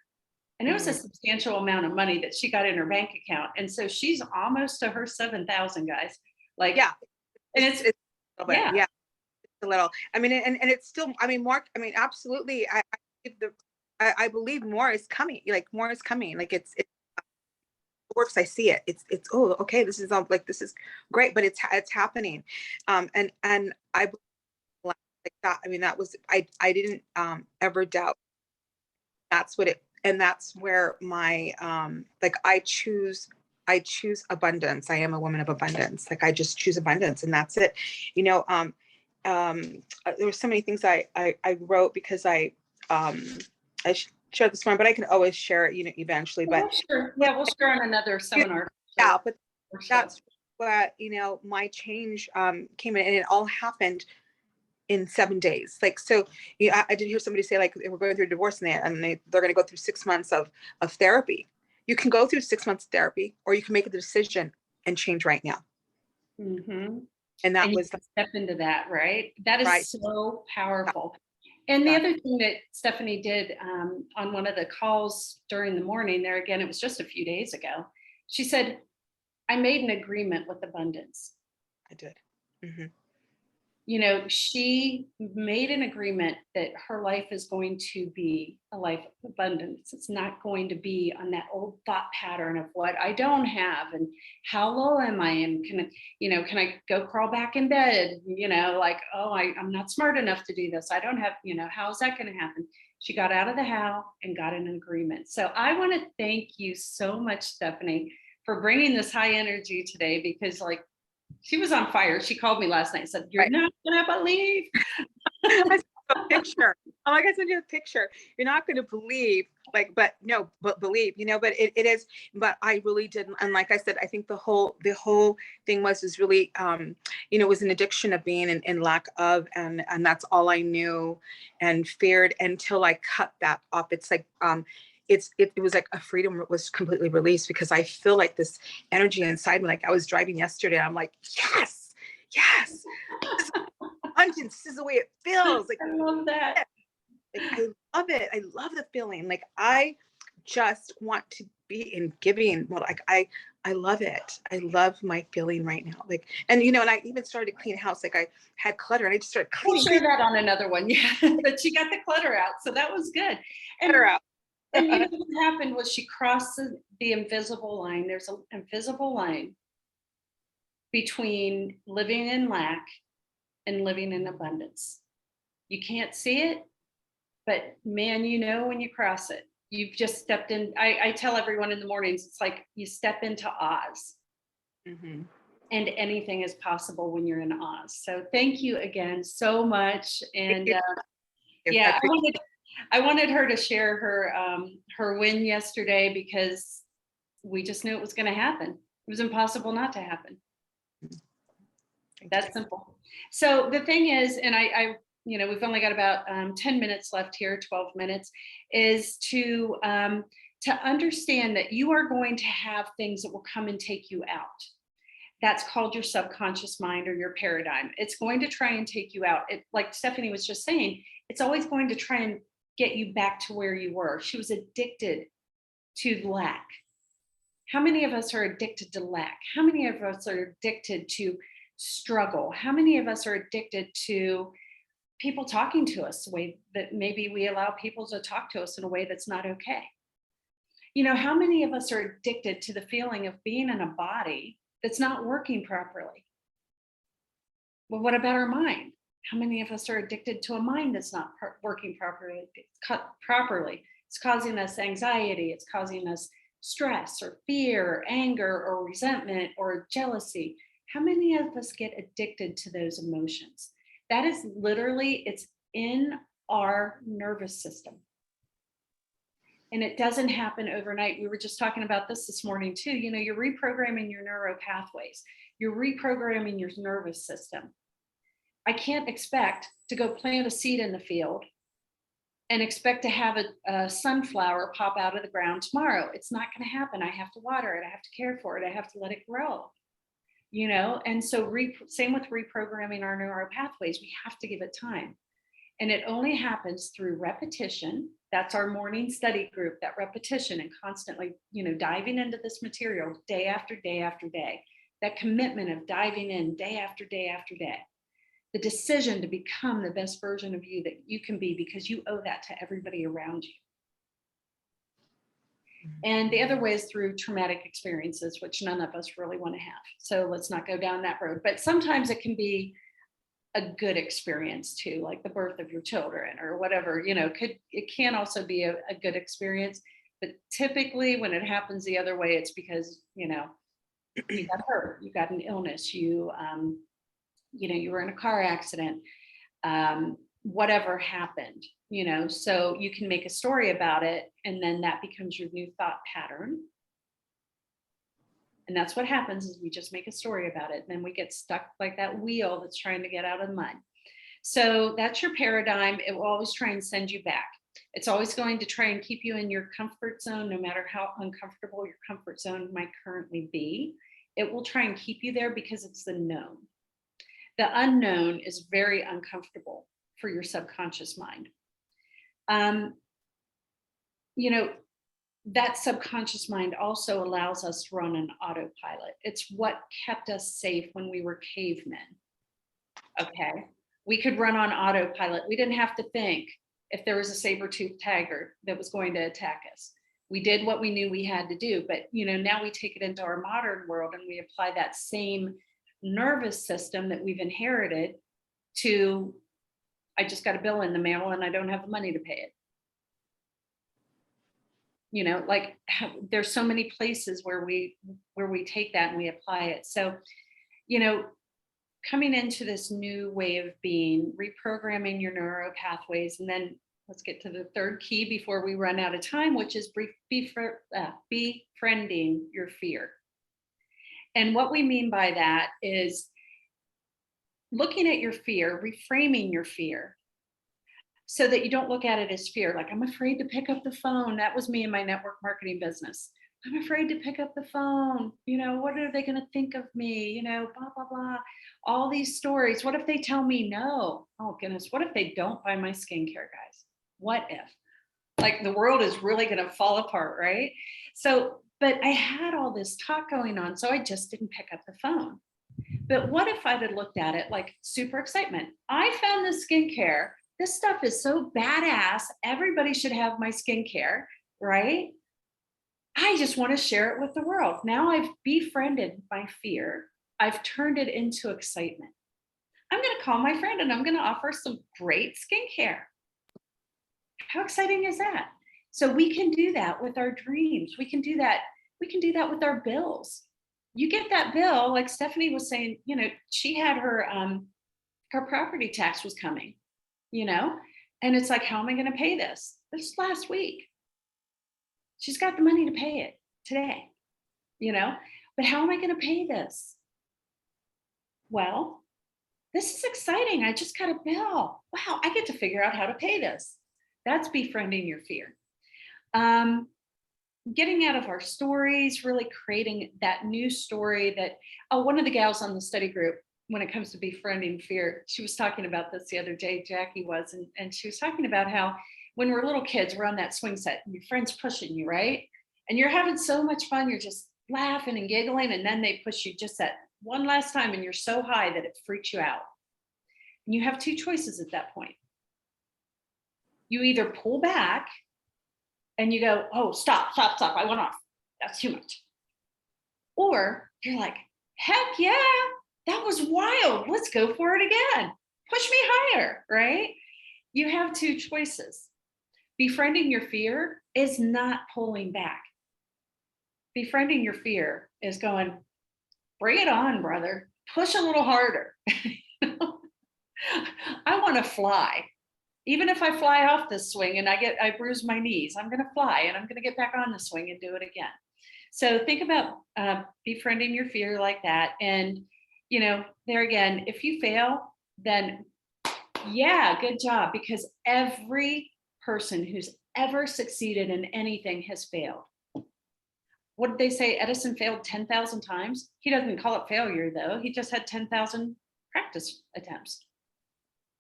[SPEAKER 1] And it was a
[SPEAKER 5] Mhm.
[SPEAKER 1] substantial amount of money that she got in her bank account. And so she's almost to her 7,000, guys. Like,
[SPEAKER 5] Yeah.
[SPEAKER 1] and it's
[SPEAKER 5] a little bit.
[SPEAKER 1] yeah.
[SPEAKER 5] Yeah, it's a little. I mean, and it's still, I mean, more, I mean, absolutely. I believe more is coming. Like, more is coming. Like, it works. I see it. It's, oh, okay. This is all like, this is great, but it's happening. And I believe like that. I mean, that was, I didn't ever doubt. That's what it, and that's where my like I choose abundance. I am a woman of abundance. Like, I just choose abundance, and that's it. There were so many things I wrote, because I shared this one, but I can always share it, eventually. But
[SPEAKER 1] Well, sure. Yeah, we'll share on another seminar.
[SPEAKER 5] yeah, but
[SPEAKER 1] Or so.
[SPEAKER 5] that's what, my change came in, and it all happened in 7 days. Like, so I did hear somebody say, like, we're going through a divorce, and they're going to go through 6 months of therapy. You can go through 6 months of therapy, or you can make a decision and change right now.
[SPEAKER 1] Mhm.
[SPEAKER 5] And that
[SPEAKER 1] And you
[SPEAKER 5] was
[SPEAKER 1] can step into that, right? That is
[SPEAKER 5] right.
[SPEAKER 1] so powerful. And the
[SPEAKER 5] Yeah.
[SPEAKER 1] other thing that Stephanie did on one of the calls during the morning there, again, it was just a few days ago. She said, I made an agreement with abundance.
[SPEAKER 5] I did. Hmm.
[SPEAKER 1] She made an agreement that her life is going to be a life of abundance. It's not going to be on that old thought pattern of what I don't have and how low am I, and can I go crawl back in bed? Like, oh, I'm not smart enough to do this. I don't have, how is that going to happen? She got out of the how and got in an agreement. So I want to thank you so much, Stephanie, for bringing this high energy today, because like, she was on fire. She called me last night and said, you're
[SPEAKER 5] Right.
[SPEAKER 1] not gonna believe.
[SPEAKER 5] I sent you a picture. I'm like, I sent you a picture. You're not going to believe, like, but no, but believe, but it is, but I really didn't. And like I said, I think the whole thing was really, it was an addiction of being in lack of, and that's all I knew and feared until I cut that off. It's like, it was like a freedom was completely released, because I feel like this energy inside me. Like, I was driving yesterday, I'm like, yes, this is pungent. This is the way it feels. Like,
[SPEAKER 1] I love that.
[SPEAKER 5] I love it. I love the feeling. Like, I just want to be in giving. Well, like, I love it. I love my feeling right now. Like, and and I even started to clean house. Like, I had clutter and I just started
[SPEAKER 1] We'll
[SPEAKER 5] cleaning
[SPEAKER 1] share that on another one. Yeah, but she got the clutter out, so that was good. And
[SPEAKER 5] clutter out.
[SPEAKER 1] And what happened was she crossed the invisible line. There's an invisible line between living in lack and living in abundance. You can't see it, but man, when you cross it, you've just stepped in. I tell everyone in the mornings, it's like you step into Oz.
[SPEAKER 5] Mhm.
[SPEAKER 1] And anything is possible when you're in Oz. So thank you again so much. And yeah, I wanted her to share her win yesterday because we just knew it was going to happen. It was impossible not to happen. That's simple. So the thing is, and I we've only got about 10 minutes left here, 12 minutes, is to understand that you are going to have things that will come and take you out. That's called your subconscious mind or your paradigm. It's going to try and take you out. Like Stephanie was just saying, it's always going to try and get you back to where you were. She was addicted to lack. How many of us are addicted to lack? How many of us are addicted to struggle? How many of us are addicted to people talking to us the way that maybe we allow people to talk to us in a way that's not okay? How many of us are addicted to the feeling of being in a body that's not working properly? Well, what about our mind? How many of us are addicted to a mind that's not working properly? It's causing us anxiety. It's causing us stress or fear or anger or resentment or jealousy. How many of us get addicted to those emotions? That is literally, it's in our nervous system. And it doesn't happen overnight. We were just talking about this morning too. You're reprogramming your neural pathways. You're reprogramming your nervous system. I can't expect to go plant a seed in the field and expect to have a sunflower pop out of the ground tomorrow. It's not going to happen. I have to water it. I have to care for it. I have to let it grow. And so same with reprogramming our neural pathways. We have to give it time. And it only happens through repetition. That's our morning study group, that repetition and constantly, diving into this material day after day after day, that commitment of diving in day after day after day, the decision to become the best version of you that you can be, because you owe that to everybody around you. And the other way is through traumatic experiences, which none of us really want to have. So let's not go down that road. But sometimes it can be a good experience too, like the birth of your children or whatever, it can also be a good experience. But typically when it happens the other way, it's because, you got hurt, you got an illness, you were in a car accident, whatever happened, so you can make a story about it, and then that becomes your new thought pattern. And that's what happens, is we just make a story about it, and then we get stuck like that wheel that's trying to get out of the mud. So that's your paradigm. It will always try and send you back. It's always going to try and keep you in your comfort zone, no matter how uncomfortable your comfort zone might currently be. It will try and keep you there because it's the known. The unknown is very uncomfortable for your subconscious mind. That subconscious mind also allows us to run an autopilot. It's what kept us safe when we were cavemen. Okay. We could run on autopilot. We didn't have to think if there was a saber-toothed tiger that was going to attack us. We did what we knew we had to do. But, now we take it into our modern world and we apply that same nervous system that we've inherited to, I just got a bill in the mail and I don't have the money to pay it. There's so many places where we take that and we apply it. So, coming into this new way of being, reprogramming your neural pathways, and then let's get to the third key before we run out of time, which is befriending your fear. And what we mean by that is looking at your fear, reframing your fear, so that you don't look at it as fear. Like, I'm afraid to pick up the phone. That was me in my network marketing business. I'm afraid to pick up the phone. What are they going to think of me? Blah, blah, blah. All these stories. What if they tell me no? Oh, goodness. What if they don't buy my skincare, guys? What if? Like the world is really going to fall apart, right? So, but I had all this talk going on, so I just didn't pick up the phone. But what if I'd have looked at it like super excitement? I found this skincare. This stuff is so badass. Everybody should have my skincare, right? I just want to share it with the world. Now I've befriended my fear. I've turned it into excitement. I'm going to call my friend and I'm going to offer some great skincare. How exciting is that? So we can do that with our dreams. We can do that. We can do that with our bills. You get that bill, like Stephanie was saying, she had her property tax was coming, and it's like, how am I going to pay this? This last week. She's got the money to pay it today, but how am I going to pay this? Well, this is exciting. I just got a bill. Wow, I get to figure out how to pay this. That's befriending your fear. Getting out of our stories, really creating that new story that, one of the gals on the study group, when it comes to befriending fear, she was talking about this the other day, Jackie was, and she was talking about how when we're little kids, we're on that swing set and your friend's pushing you, right? And you're having so much fun, you're just laughing and giggling, and then they push you just that one last time and you're so high that it freaks you out. And you have two choices at that point. You either pull back and you go, oh, stop, I went off. That's too much. Or you're like, heck yeah, that was wild. Let's go for it again. Push me higher, right? You have two choices. Befriending your fear is not pulling back. Befriending your fear is going, bring it on, brother. Push a little harder. I want to fly. Even if I fly off this swing and I bruise my knees, I'm going to fly and I'm going to get back on the swing and do it again. So think about befriending your fear like that. And, there again, if you fail, then yeah, good job. Because every person who's ever succeeded in anything has failed. What did they say? Edison failed 10,000 times. He doesn't call it failure though. He just had 10,000 practice attempts.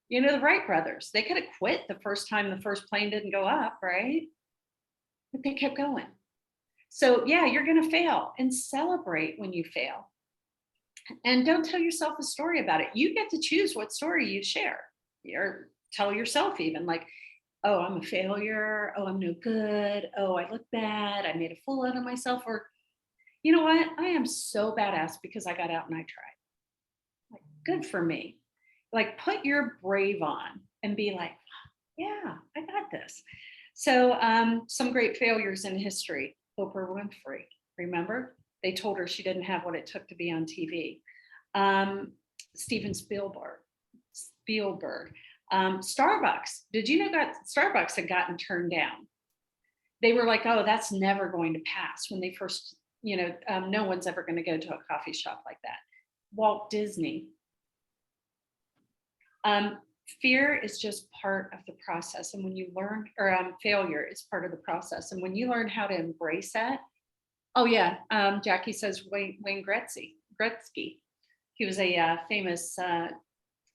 [SPEAKER 1] The Wright brothers, they could have quit the first time the first plane didn't go up, right? But they kept going. So yeah, you're going to fail, and celebrate when you fail. And don't tell yourself a story about it. You get to choose what story you share, or tell yourself even like, oh, I'm a failure. Oh, I'm no good. Oh, I look bad. I made a fool out of myself. Or, you know what? I am so badass because I got out and I tried. Like, good for me. Like, put your brave on and be like, yeah, I got this. So some great failures in history. Oprah Winfrey, remember? They told her she didn't have what it took to be on TV. Steven Spielberg. Starbucks. Did you know that Starbucks had gotten turned down? They were like, oh, that's never going to pass when they first, no one's ever going to go to a coffee shop like that. Walt Disney. Fear is just part of the process. And when you learn, or failure is part of the process. And when you learn how to embrace that, oh yeah, Jackie says Wayne Gretzky. He was a famous,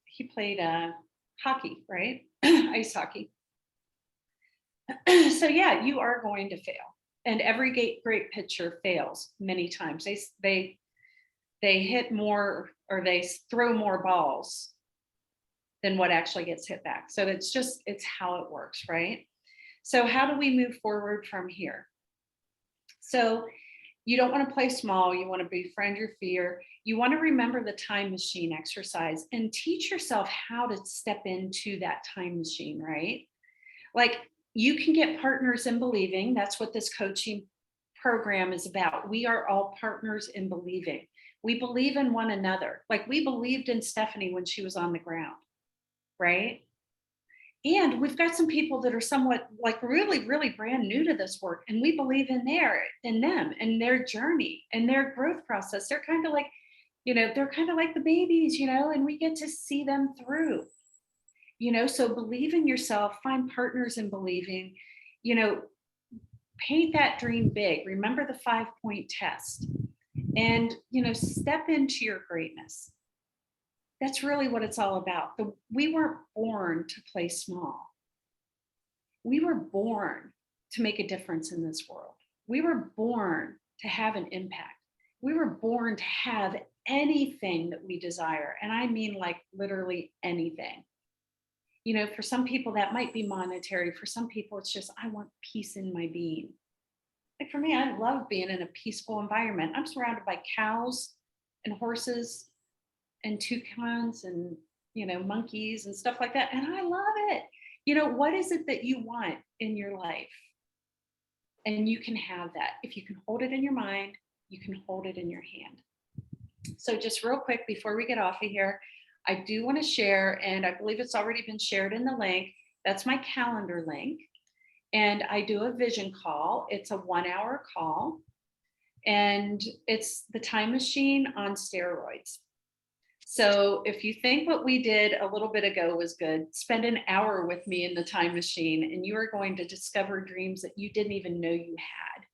[SPEAKER 1] he played hockey, right? Ice hockey. So yeah, you are going to fail. And every great pitcher fails many times. They hit more, or they throw more balls than what actually gets hit back. So it's how it works, right? So how do we move forward from here? So you don't want to play small. You want to befriend your fear. You want to remember the time machine exercise and teach yourself how to step into that time machine, right? Like, you can get partners in believing. That's what this coaching program is about. We are all partners in believing. We believe in one another. Like, we believed in Stephanie when she was on the ground, right? And we've got some people that are somewhat like really, really brand new to this work. And we believe in them and their journey and their growth process. They're kind of like, they're kind of like the babies, and we get to see them through, so believe in yourself, find partners in believing, paint that dream big. Remember the 5-point test and, step into your greatness. That's really what it's all about. We weren't born to play small. We were born to make a difference in this world. We were born to have an impact. We were born to have anything that we desire. And I mean, like, literally anything. For some people that might be monetary. For some people, it's just, I want peace in my being. Like for me, I love being in a peaceful environment. I'm surrounded by cows and horses and toucans and, monkeys and stuff like that. And I love it. What is it that you want in your life? And you can have that. If you can hold it in your mind, you can hold it in your hand. So just real quick, before we get off of here, I do want to share, and I believe it's already been shared in the link. That's my calendar link. And I do a vision call. It's a 1-hour call. And it's the time machine on steroids. So if you think what we did a little bit ago was good, spend an hour with me in the time machine and you are going to discover dreams that you didn't even know you had.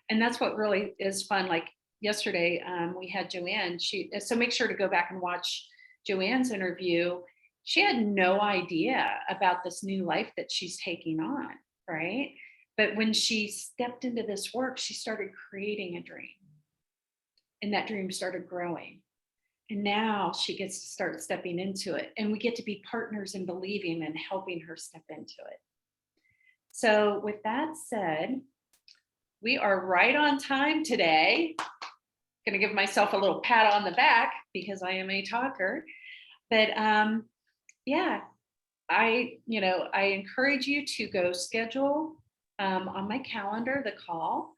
[SPEAKER 1] And that's what really is fun. Like yesterday, we had Joanne. So make sure to go back and watch Joanne's interview. She had no idea about this new life that she's taking on, right? But when she stepped into this work, she started creating a dream. And that dream started growing. And now she gets to start stepping into it. And we get to be partners in believing and helping her step into it. So with that said, we are right on time today. I'm going to give myself a little pat on the back because I am a talker. But yeah, I encourage you to go schedule on my calendar the call.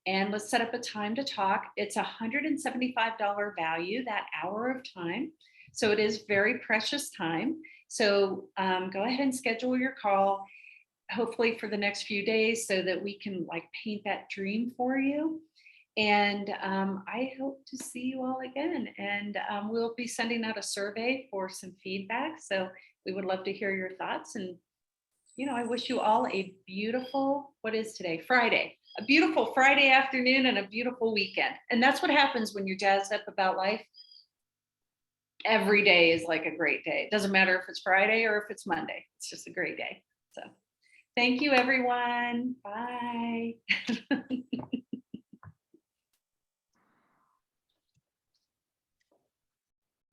[SPEAKER 1] And let's set up a time to talk. It's $175 value, that hour of time. So it is very precious time. So go ahead and schedule your call, hopefully for the next few days so that we can paint that dream for you. And I hope to see you all again. And we'll be sending out a survey for some feedback. So we would love to hear your thoughts. And, I wish you all a beautiful, what is today? Friday. A beautiful Friday afternoon and a beautiful weekend. And that's what happens when you're jazzed up about life. Every day is like a great day. It doesn't matter if it's Friday or if it's Monday. It's just a great day. So thank you, everyone. Bye.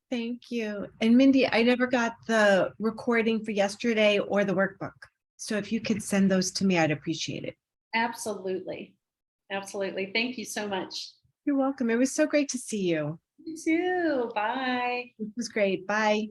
[SPEAKER 6] Thank you. And Mindy, I never got the recording for yesterday or the workbook. So if you could send those to me, I'd appreciate it.
[SPEAKER 1] Absolutely. Absolutely. Thank you so much.
[SPEAKER 6] You're welcome. It was so great to see you.
[SPEAKER 1] You too. Bye.
[SPEAKER 6] It was great. Bye.